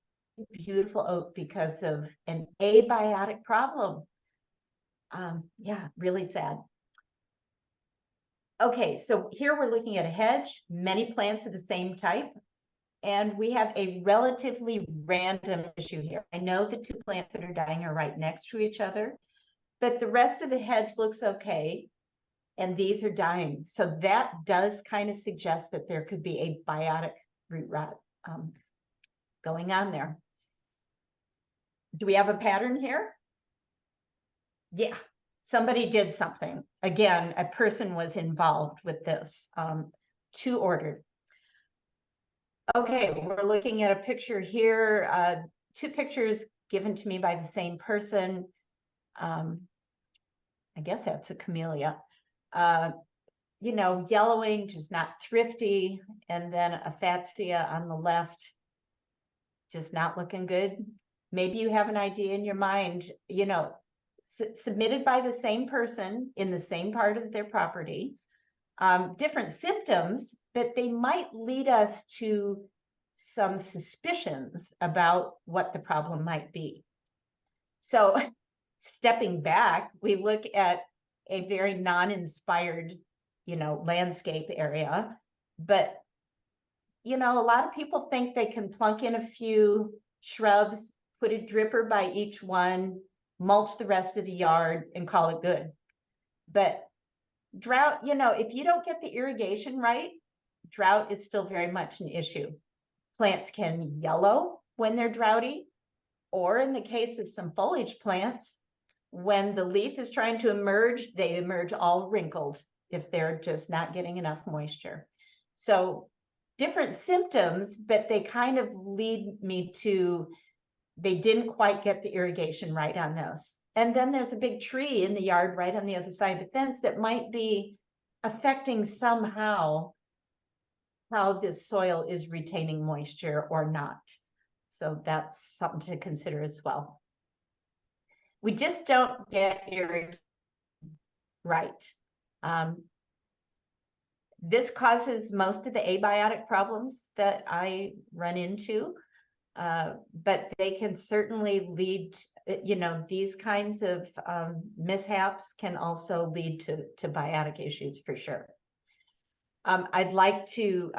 beautiful oak because of an abiotic problem. Yeah, really sad. Okay, so here we're looking at a hedge, many plants of the same type, and we have a relatively random issue here. I know the two plants that are dying are right next to each other, but the rest of the hedge looks okay, and these are dying. So that does kind of suggest that there could be a biotic root rot going on there. Do we have a pattern here? Yeah, somebody did something. Again, a person was involved with this, to order. Okay, we're looking at a picture here, two pictures given to me by the same person. I guess that's a camellia. You know, yellowing, just not thrifty, and then a fatsia on the left, just not looking good. Maybe you have an idea in your mind, you know, submitted by the same person in the same part of their property, different symptoms, but they might lead us to some suspicions about what the problem might be. So stepping back, we look at a very non-inspired, you know, landscape area, but, you know, a lot of people think they can plunk in a few shrubs, put a dripper by each one, mulch the rest of the yard, and call it good. But drought, you know, if you don't get the irrigation right, drought is still very much an issue. Plants can yellow when they're droughty, or in the case of some foliage plants, when the leaf is trying to emerge, they emerge all wrinkled if they're just not getting enough moisture. So different symptoms, but they kind of lead me to, they didn't quite get the irrigation right on this. And then there's a big tree in the yard right on the other side of the fence that might be affecting somehow how this soil is retaining moisture or not. So that's something to consider as well. We just don't get irrigation right. This causes most of the abiotic problems that I run into, but they can certainly lead, you know, these kinds of mishaps can also lead to biotic issues for sure. I'd like to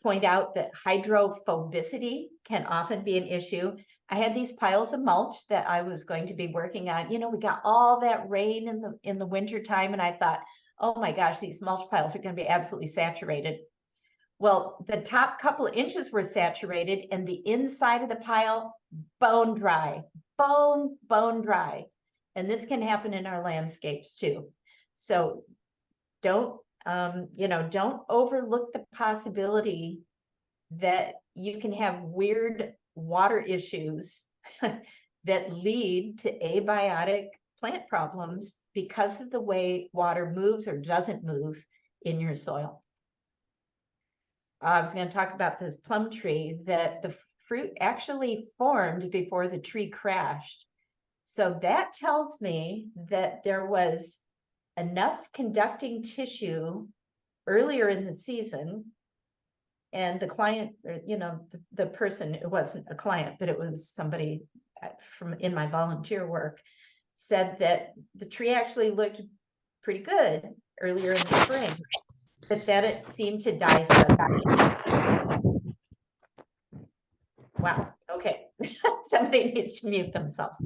point out that hydrophobicity can often be an issue. I had these piles of mulch that I was going to be working on. You know, we got all that rain in the winter time, and I thought, oh my gosh, these mulch piles are going to be absolutely saturated. Well, the top couple of inches were saturated, and the inside of the pile, bone dry, bone dry. And this can happen in our landscapes too. So don't, you know, don't overlook the possibility that you can have weird water issues that lead to abiotic plant problems because of the way water moves or doesn't move in your soil. I was going to talk about this plum tree, that the fruit actually formed before the tree crashed. So that tells me that there was enough conducting tissue earlier in the season, and the client, or, you know, the person, it wasn't a client, but it was somebody from in my volunteer work, said that the tree actually looked pretty good earlier in the spring, but that it seemed to die suddenly. Wow, okay. Somebody needs to mute themselves.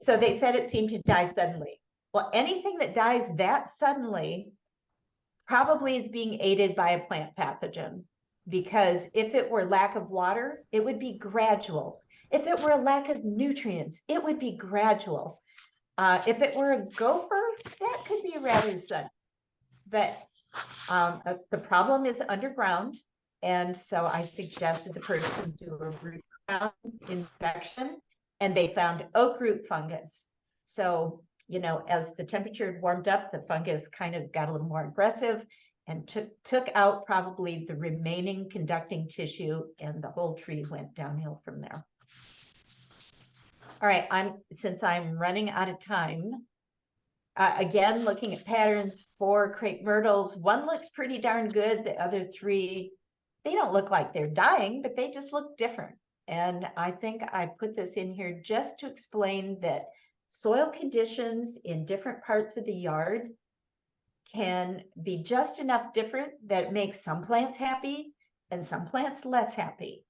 So they said it seemed to die suddenly. Well, anything that dies that suddenly probably is being aided by a plant pathogen, because if it were lack of water, it would be gradual. If it were a lack of nutrients, it would be gradual. If it were a gopher, that could be rather sudden. But the problem is underground. And so I suggested the person do a root crown inspection, and they found oak root fungus. So, you know, as the temperature had warmed up, the fungus kind of got a little more aggressive and took out probably the remaining conducting tissue, and the whole tree went downhill from there. All right, since I'm running out of time, again, looking at patterns for crepe myrtles, one looks pretty darn good. The other three, they don't look like they're dying, but they just look different. And I think I put this in here just to explain that soil conditions in different parts of the yard can be just enough different that it makes some plants happy and some plants less happy.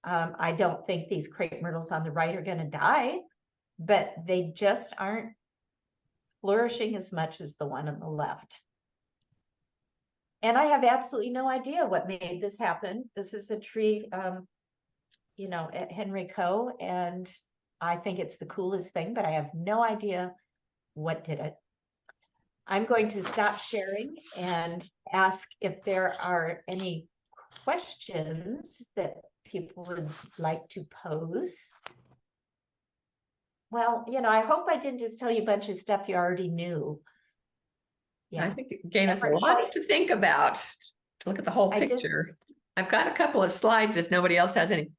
I don't think these crepe myrtles on the right are going to die, but they just aren't flourishing as much as the one on the left. And I have absolutely no idea what made this happen. This is a tree, you know, at Henry Co. And I think it's the coolest thing, but I have no idea what did it. I'm going to stop sharing and ask if there are any questions that people would like to pose. Well, you know, I hope I didn't just tell you a bunch of stuff you already knew. I think it gave us a lot to think about, to look at the whole picture. I've got a couple of slides if nobody else has any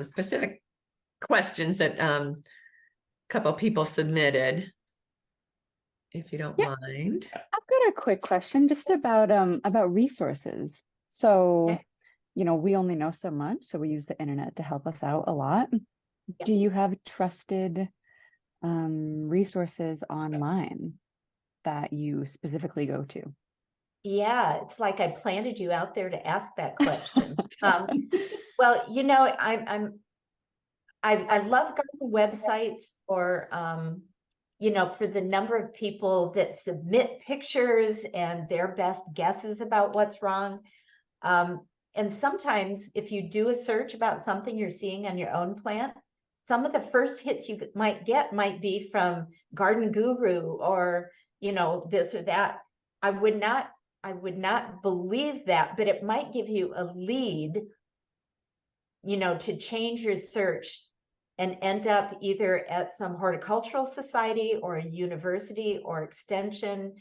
specific questions that a couple of people submitted, if you don't mind. I've got a quick question just about resources. So, Okay. you know, we only know so much, so we use the internet to help us out a lot. Yeah. Do you have trusted resources online that you specifically go to? Yeah, it's like I planted you out there to ask that question. Well, you know, I love garden websites for you know, for the number of people that submit pictures and their best guesses about what's wrong. And sometimes if you do a search about something you're seeing on your own plant, some of the first hits you might get might be from Garden Guru or, you know, this or that. I would not believe that, but it might give you a lead, you know, to change your search and end up either at some horticultural society or a university or extension.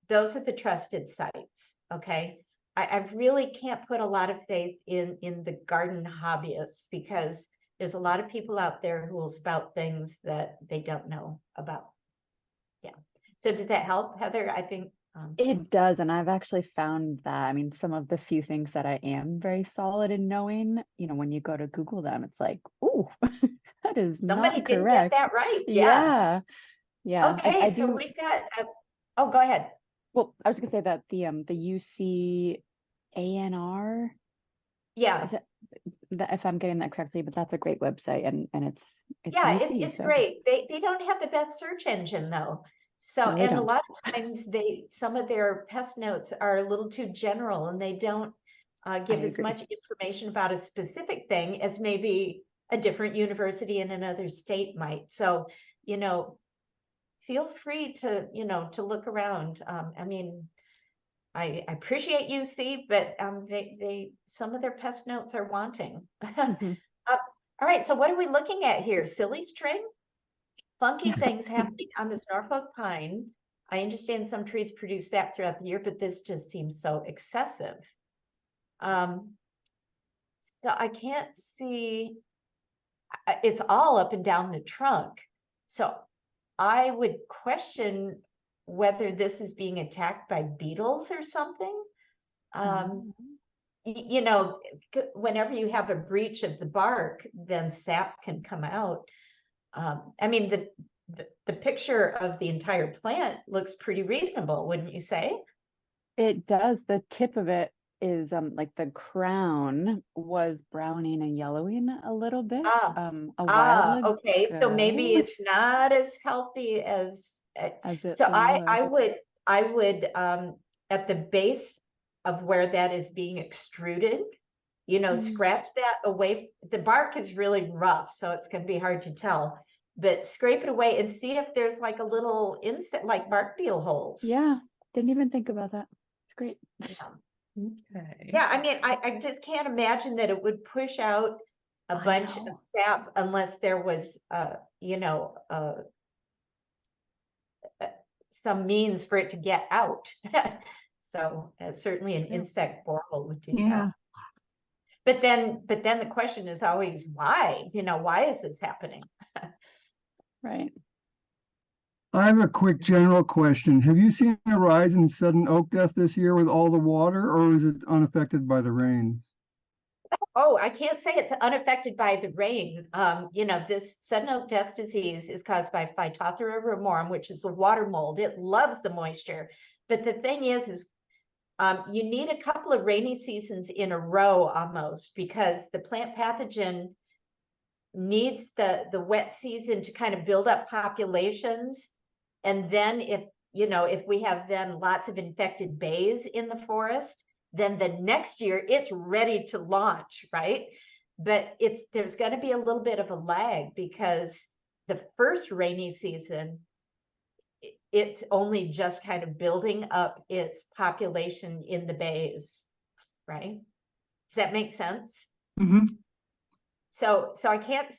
Those are the trusted sites. Okay. I really can't put a lot of faith in the garden hobbyists, because there's a lot of people out there who will spout things that they don't know about. Yeah. So does that help, Heather? I think it does. And I've actually found that, I mean, some of the few things that I am very solid in knowing, you know, when you go to Google them, it's like, oh, that is somebody not didn't correct. get that right. Yeah. Yeah. Okay. I So do. we've got, oh, go ahead. Well, I was gonna say that the UC ANR, Yeah. is it, that, if I'm getting that correctly, but that's a great website, and it's Yeah, UC, it's so. great. They don't have the best search engine though. So, No, they and a don't. lot of times some of their pest notes are a little too general, and they don't give as agree. much information about a specific thing as maybe a different university in another state might. So, you know, feel free to, you know, to look around. I mean, I appreciate UC, but they some of their pest notes are wanting. Mhm. All right, so what are we looking at here? Silly string? Funky things happening on this Norfolk pine. I understand some trees produce sap throughout the year, but this just seems so excessive. So I can't see, it's all up and down the trunk. So I would question whether this is being attacked by beetles or something. You know, whenever you have a breach of the bark, then sap can come out. I mean, the picture of the entire plant looks pretty reasonable, wouldn't you say? It does. The tip of it is like the crown was browning and yellowing a little bit a while ago. Okay. So maybe it's not as healthy as it so was. I would at the base of where that is being extruded, you know, scratch that away. The bark is really rough, so it's going to be hard to tell. but scrape it away and see if there's like a little insect, like bark beetle holes. Yeah, didn't even think about that. It's great. Yeah. Okay. Yeah, I mean, I just can't imagine that it would push out a I bunch know. of sap unless there was, you know, some means for it to get out. So certainly an insect borehole would do Yeah. that. But then the question is always why? You know, why is this happening? Right. I have a quick general question. Have you seen a rise in sudden oak death this year with all the water, or is it unaffected by the rains? Oh, I can't say it's unaffected by the rain. You know, this sudden oak death disease is caused by Phytophthora ramorum, which is a water mold. It loves the moisture. But the thing is you need a couple of rainy seasons in a row almost, because the plant pathogen needs the wet season to kind of build up populations. And then if we have then lots of infected bays in the forest, then the next year it's ready to launch, right? But there's going to be a little bit of a lag, because the first rainy season, it's only just kind of building up its population in the bays, right? Does that make sense? Mhm. So I can't,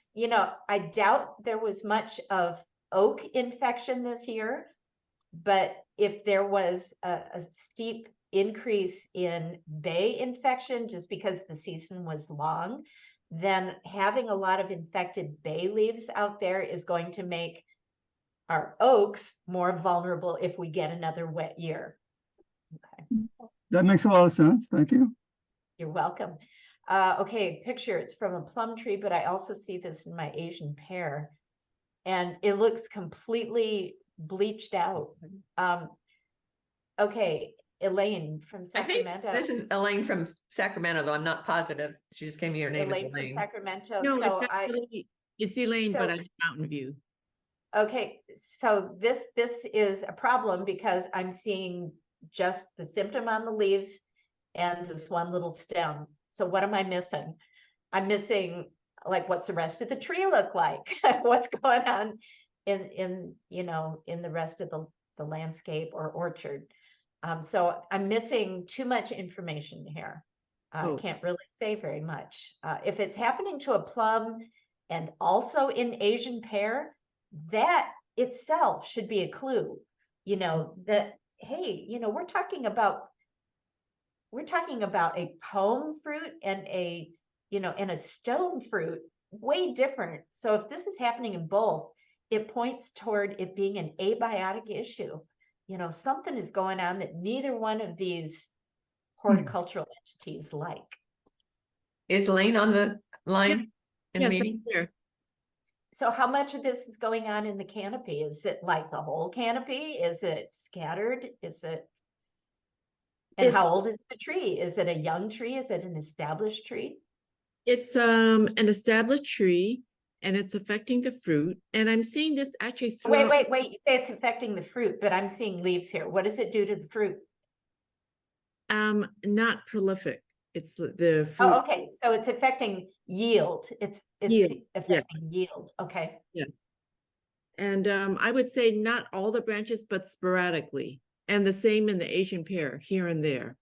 I doubt there was much of oak infection this year, but if there was a steep increase in bay infection just because the season was long, then having a lot of infected bay leaves out there is going to make our oaks more vulnerable if we get another wet year. Okay, That makes a lot of sense. Thank you. you're welcome. Okay, picture, it's from a plum tree, but I also see this in my Asian pear, and it looks completely bleached out. Okay, Elaine from I think Sacramento. this is Elaine from Sacramento, though I'm not positive. She just gave me her name as Elaine from Elaine. Sacramento. No, So it's actually, it's Elaine, but so- I'm Mountain View. Okay, so this is a problem because I'm seeing just the symptom on the leaves and this one little stem. So what am I missing? I'm missing, like, what's the rest of the tree look like? What's going on in the rest of the landscape or orchard? So I'm missing too much information here. I Oh. can't really say very much. If it's happening to a plum and also in Asian pear, that itself should be a clue, that, hey, we're talking about a palm fruit and a stone fruit, way different. So if this is happening in both, it points toward it being an abiotic issue. Something is going on that neither one of these horticultural entities like. Is Elaine on the line in the Yes, meeting? I'm here. So how much of this is going on in the canopy? Is it like the whole canopy? Is it scattered? And how old is the tree? Is it a young tree? Is it an established tree? It's an established tree and it's affecting the fruit. And I'm seeing this actually throughout. Wait. You say it's affecting the fruit, but I'm seeing leaves here. What does it do to the fruit? Not prolific. It's the fruit. Oh, okay. So it's affecting yield. It's Yield, affecting yield. Okay. And I would say not all the branches, but sporadically. And the same in the Asian pear, here and there.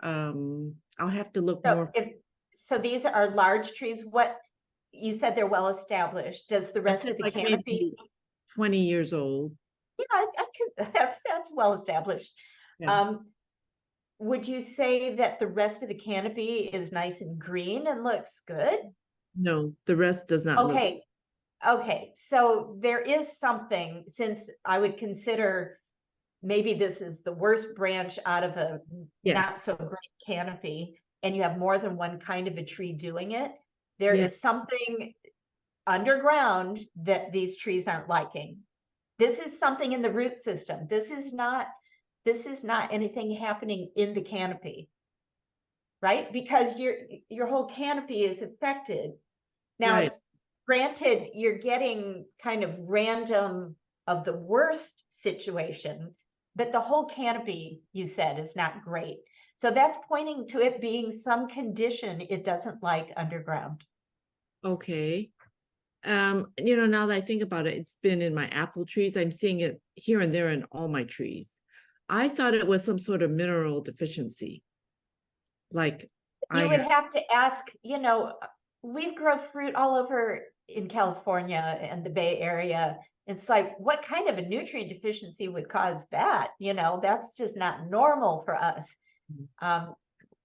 I'll have to look So more. so these are large trees. What you said, they're well established. Does the rest It's of the like canopy? maybe 20 years old. Yeah, I could. That's well established. Yeah. Would you say that the rest of the canopy is nice and green and looks good? No, the rest does not look. Okay. So there is something, since I would consider maybe this is the worst branch out of a not so great canopy, and you have more than one kind of a tree doing it. There is something underground that these trees aren't liking. This is something in the root system. This is not anything happening in the canopy, right? Because your whole canopy is affected. Now, Right. it's granted you're getting kind of random of the worst situation, but the whole canopy, you said, is not great. So that's pointing to it being some condition it doesn't like underground. Okay. Now that I think about it, it's been in my apple trees. I'm seeing it here and there in all my trees. I thought it was some sort of mineral deficiency. Like You would iron. have to ask, we grow fruit all over in California and the Bay Area. It's like, what kind of a nutrient deficiency would cause that? That's just not normal for us.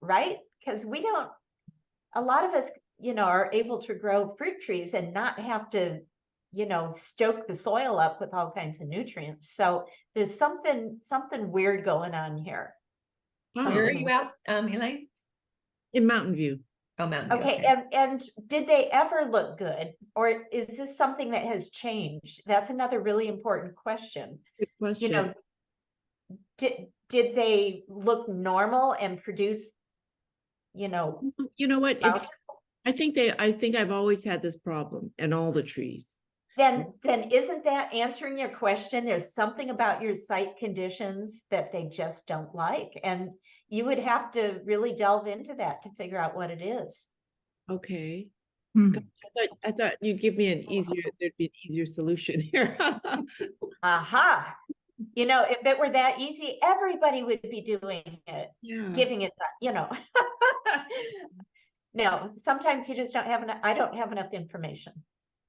Right? Because a lot of us, are able to grow fruit trees and not have to, stoke the soil up with all kinds of nutrients. So there's something weird going on here. Where are you at, Elaine? In Mountain View. Oh, Mountain View. Okay, and did they ever look good, or is this something that has changed? That's another really important question. Good question. Did they look normal and produce, You know what? It's, I think I've always had this problem in all the trees. then isn't that answering your question? There's something about your site conditions that they just don't like, and you would have to really delve into that to figure out what it is. Okay. Hmm. I thought you'd give me there'd be an easier solution here. Aha. If it were that easy, everybody would be doing it, giving it that, No, sometimes you just don't have enough. I don't have enough information.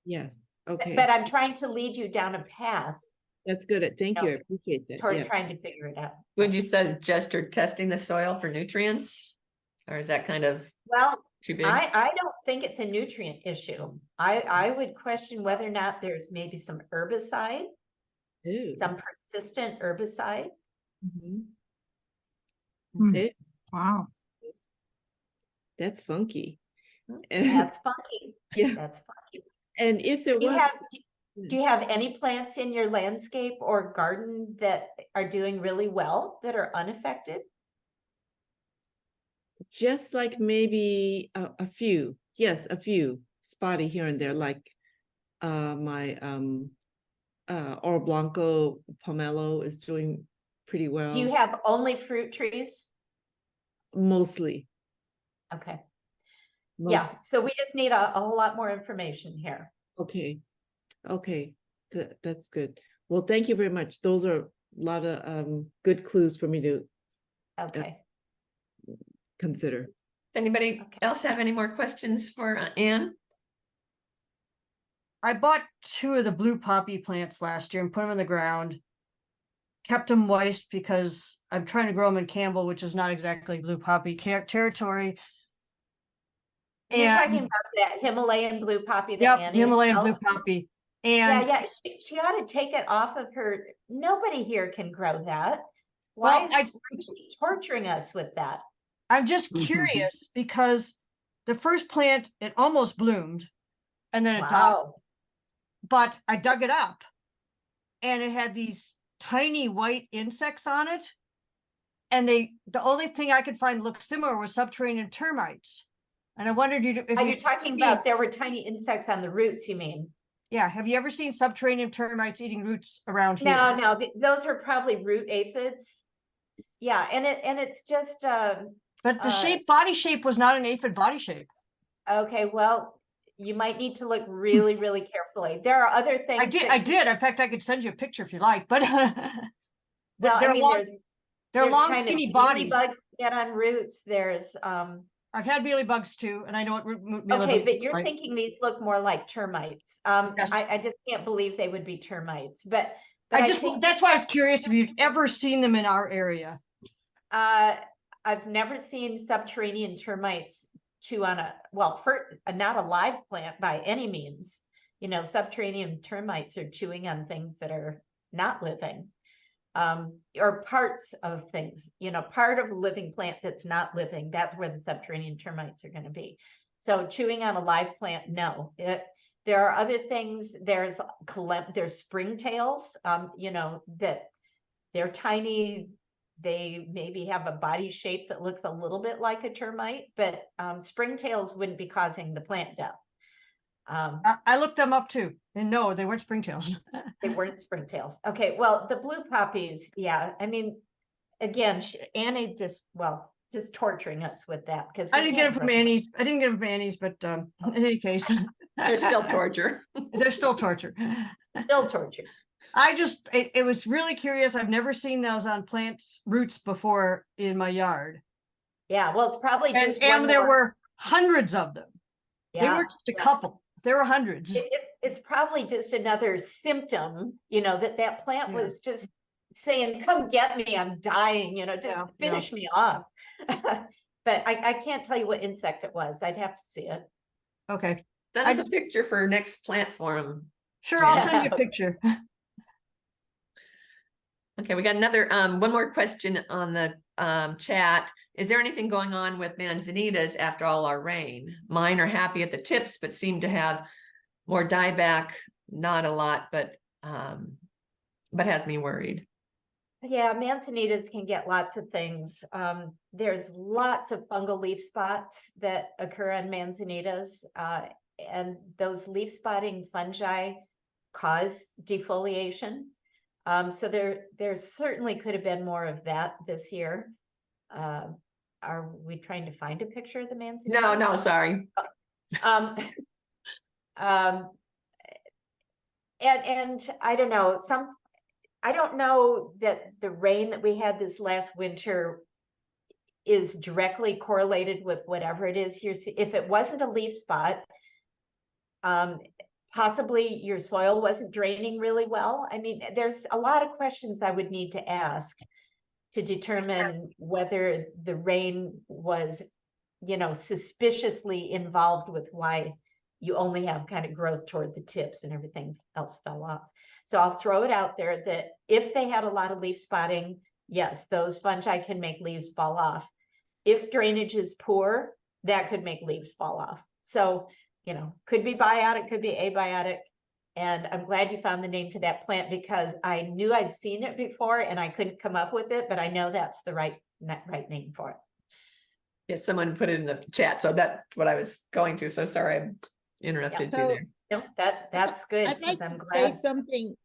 Yes. Okay. But I'm trying to lead you down a path That's good. Thank you. I appreciate that. toward Yeah. trying to figure it out. Would you suggest or testing the soil for nutrients? Or is that kind of Well, too big? I don't think it's a nutrient issue. I would question whether or not there's maybe some herbicide, Ew. some persistent herbicide. Mhm. Hmm. Eh, Wow. That's funky. That's funky. Yeah. That's funky. And if there Do you was, have, do you have any plants in your landscape or garden that are doing really well, that are unaffected? just like maybe a few, yes, a few spotty here and there, like my Oro Blanco pomelo is doing pretty well. Do you have only fruit trees? Mostly. Okay. most- Yeah, so we just need a whole lot more information here. Okay. Okay. That's good. Well, thank you very much. Those are a lot of good clues for me to Okay. consider. Does anybody Okay. else have any more questions for Ann? I bought 2 of the blue poppy plants last year and put them in the ground. Kept them moist because I'm trying to grow them in Campbell, which is not exactly blue poppy territory. You're talking And about that Himalayan blue poppy that yep, Annie Himalayan blue sells? poppy. Yeah, And yeah, she ought to take it off of her. Nobody here can grow that. Well, Why is she torturing us with that? I'm just curious because the first plant, it almost bloomed and then it died. Wow. But I dug it up and it had these tiny white insects on it. And the only thing I could find looked similar was subterranean termites. And I wondered if Are you talking about there were tiny insects on the roots, you mean? Yeah, have you ever seen subterranean termites eating roots around here? No, those are probably root aphids. Yeah, and it's just But the body shape was not an aphid body shape. okay, well, you might need to look really, really carefully. There are other things. I did. In fact, I could send you a picture if you like, but Well, I mean, they're long, kind of skinny bodies. bugs get on roots. There's I've had mealybugs too, and I know what okay, but you're thinking these look more like termites. Yes. I just can't believe they would be termites, but that's why I was curious if you've ever seen them in our area. I've never seen subterranean termites chew on not a live plant by any means. Subterranean termites are chewing on things that are not living, or parts of things, part of a living plant that's not living. That's where the subterranean termites are going to be. So chewing on a live plant, no. There are other things. There's springtails, that they're tiny. They maybe have a body shape that looks a little bit like a termite, but springtails wouldn't be causing the plant death. I looked them up too, and no, they weren't springtails. They weren't springtails. Okay, well, the blue poppies, yeah. I mean, again, Annie just torturing us with that because I didn't get them from Annie's. I didn't get them from Annie's, but in any case, There's still torture. There's still torture. Still torture. It was really curious. I've never seen those on plants roots before in my yard. Yeah, well, it's probably just And one there more- were hundreds of them. They Yeah, weren't just a yeah. couple. There were hundreds. It's probably just another symptom, that plant Yeah. was just saying, come get me, I'm dying, just Yeah, finish me off. But I can't tell you what insect it was. I'd have to see it. Okay. Send I us a just- picture for next plant forum. Sure, I'll Yeah. send you a picture. Okay, we got another, one more question on the chat. Is there anything going on with manzanitas after all our rain? Mine are happy at the tips, but seem to have more dieback, not a lot, but has me worried. Yeah, manzanitas can get lots of things. There's lots of fungal leaf spots that occur on manzanitas, and those leaf spotting fungi cause defoliation. So there certainly could have been more of that this year. Are we trying to find a picture of the manzanita? No, sorry. And I don't know, I don't know that the rain that we had this last winter is directly correlated with whatever it is here. If it wasn't a leaf spot, possibly your soil wasn't draining really well. I mean, there's a lot of questions I would need to ask to determine whether the rain was, suspiciously involved with why you only have kind of growth toward the tips and everything else fell off. So I'll throw it out there that if they had a lot of leaf spotting, yes, those fungi can make leaves fall off. If drainage is poor, that could make leaves fall off. So, could be biotic, could be abiotic. And I'm glad you found the name to that plant because I knew I'd seen it before and I couldn't come up with it, but I know that's the right name for it. Yes, someone put it in the chat, so that's what I was going to. So sorry, I interrupted you So- there. No, that's good. I'd like 'Cause I'm to say glad. something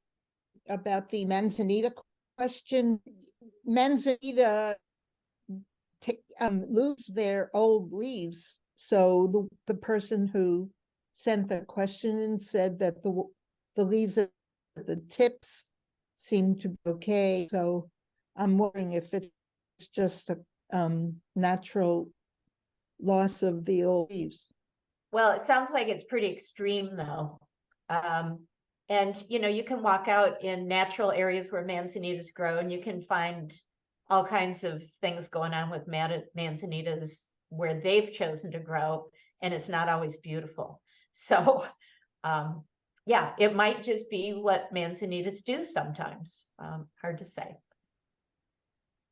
about the manzanita question. Manzanita lose their old leaves. So the person who sent the question and said that the leaves at the tips seem to be okay. So I'm wondering if it's just a natural loss of the old leaves. Well, it sounds like it's pretty extreme though. And you can walk out in natural areas where manzanitas grow and you can find all kinds of things going on with manzanitas where they've chosen to grow and it's not always beautiful. So yeah, it might just be what manzanitas do sometimes. Hard to say.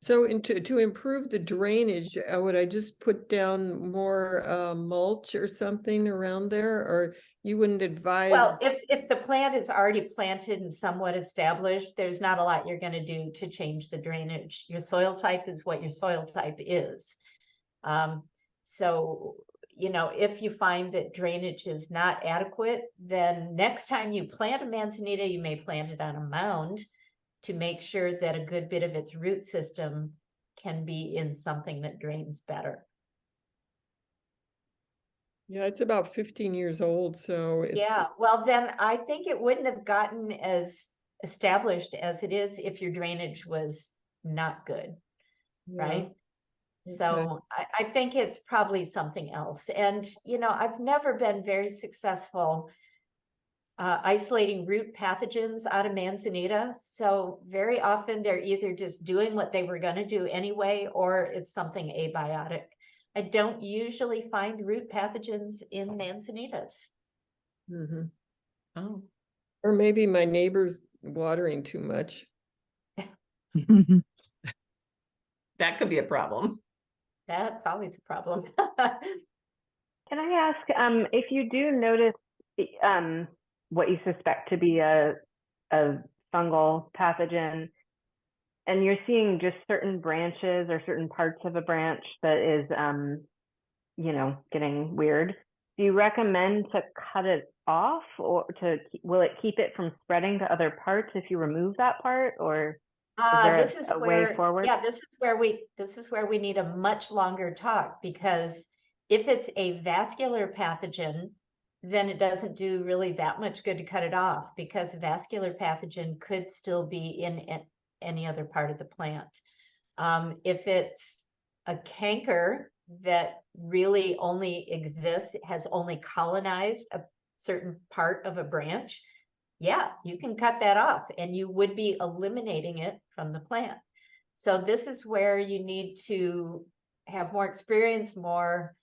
So to improve the drainage, would I just put down more mulch or something around there, or you wouldn't advise? Well, if the plant is already planted and somewhat established, there's not a lot you're going to do to change the drainage. Your soil type is what your soil type is. So, if you find that drainage is not adequate, then next time you plant a manzanita, you may plant it on a mound to make sure that a good bit of its root system can be in something that drains better. Yeah, it's about 15 years old, so it's. Yeah, well, then I think it wouldn't have gotten as established as it is if your drainage was not good, right? So I think it's probably something else. And, I've never been very successful isolating root pathogens out of manzanita. So very often they're either just doing what they were going to do anyway, or it's something abiotic. I don't usually find root pathogens in manzanitas. Mhm. Oh, Or maybe my neighbor's watering too much. that could be a problem. That's always a problem. Can I ask if you do notice what you suspect to be a fungal pathogen, and you're seeing just certain branches or certain parts of a branch that is, getting weird, do you recommend to cut it off, or will it keep it from spreading to other parts if you remove that part, or is there This is a where, way forward? yeah, this is where we need a much longer talk, because if it's a vascular pathogen, then it doesn't do really that much good to cut it off, because a vascular pathogen could still be in any other part of the plant. If it's a canker that really only exists, has only colonized a certain part of a branch, yeah, you can cut that off and you would be eliminating it from the plant. So this is where you need to have more experience, more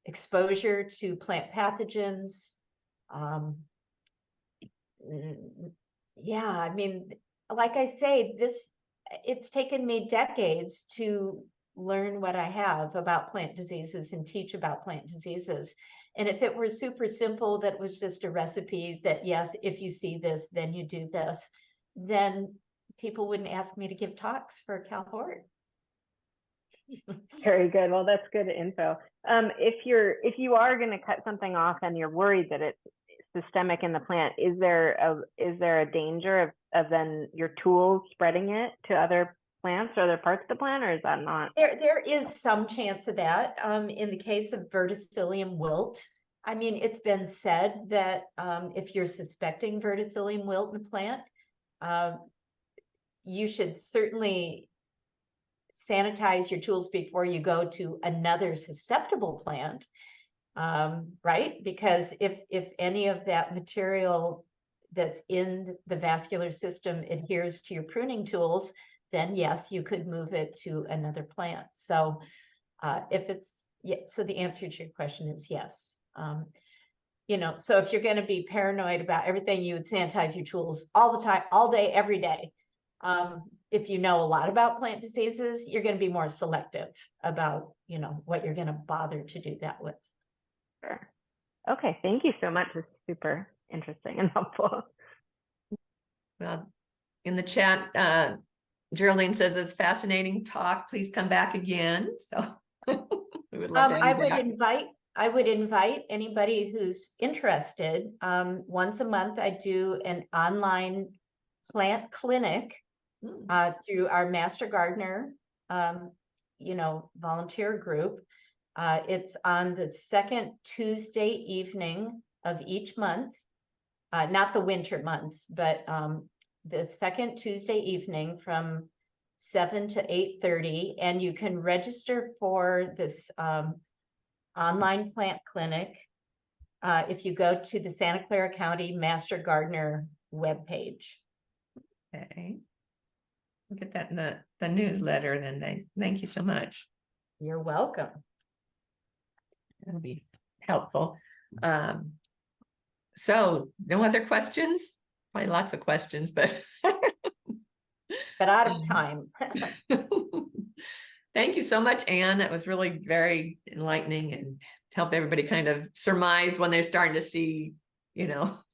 exposure to plant pathogens. Yeah, I mean, like I say, it's taken me decades to learn what I have about plant diseases and teach about plant diseases. And if it were super simple, that was just a recipe that, yes, if you see this, then you do this, then people wouldn't ask me to give talks for Cal Hort. Very good. Well, that's good info. If you are going to cut something off and you're worried that it's systemic in the plant, is there a danger of then your tools spreading it to other plants or other parts of the plant, or is that not? There is some chance of that. In the case of verticillium wilt, I mean, it's been said that if you're suspecting verticillium wilt in a plant, you should certainly sanitize your tools before you go to another susceptible plant, right? Because if any of that material that's in the vascular system adheres to your pruning tools, then yes, you could move it to another plant. So so the answer to your question is yes. So if you're going to be paranoid about everything, you would sanitize your tools all the time, all day, every day. If you know a lot about plant diseases, you're going to be more selective about, what you're going to bother to do that with. Sure. Okay, thank you so much. It's super interesting and helpful. Well, in the chat, Geraldine says it's fascinating talk. Please come back again. So we would love to have you back. I would invite anybody who's interested. Once a month, I do an online plant clinic through our Master Gardener, volunteer group. It's on the second Tuesday evening of each month, not the winter months, but the second Tuesday evening from 7 to 8:30, and you can register for this online plant clinic if you go to the Santa Clara County Master Gardener webpage. Okay. We'll get that in the newsletter then. Thank you so much. You're welcome. That'll be helpful. So no other questions? Probably lots of questions, but out of time. Thank you so much, Ann. That was really very enlightening and help everybody kind of surmise when they're starting to see,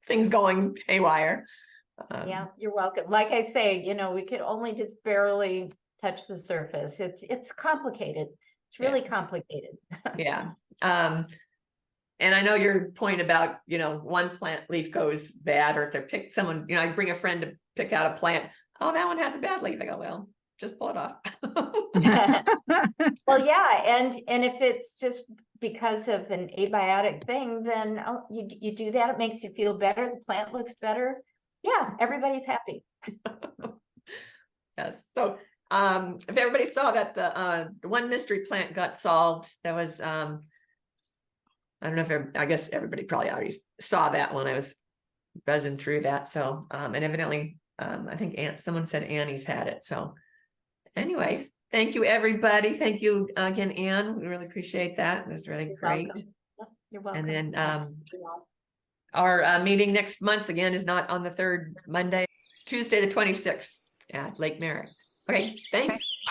things going haywire. Yeah, you're welcome. Like I say, we could only just barely touch the surface. It's complicated. It's really complicated. Yeah. And I know your point about, one plant leaf goes bad, or if they're someone, I bring a friend to pick out a plant. Oh, that one has a bad leaf. I go, well, just pull it off. Well, yeah. And if it's just because of an abiotic thing, then you do that. It makes you feel better. The plant looks better. Yeah, everybody's happy. Yes. So if everybody saw that the one mystery plant got solved, that was I don't know if I guess everybody probably already saw that when I was buzzing through that. So and evidently I think someone said Annie's had it. So anyway, thank you everybody. Thank you again, Ann. We really appreciate that. It was really great. You're welcome. And then our meeting next month again is not on the third Monday, Tuesday the 26th at Lake Merritt. Okay, thanks.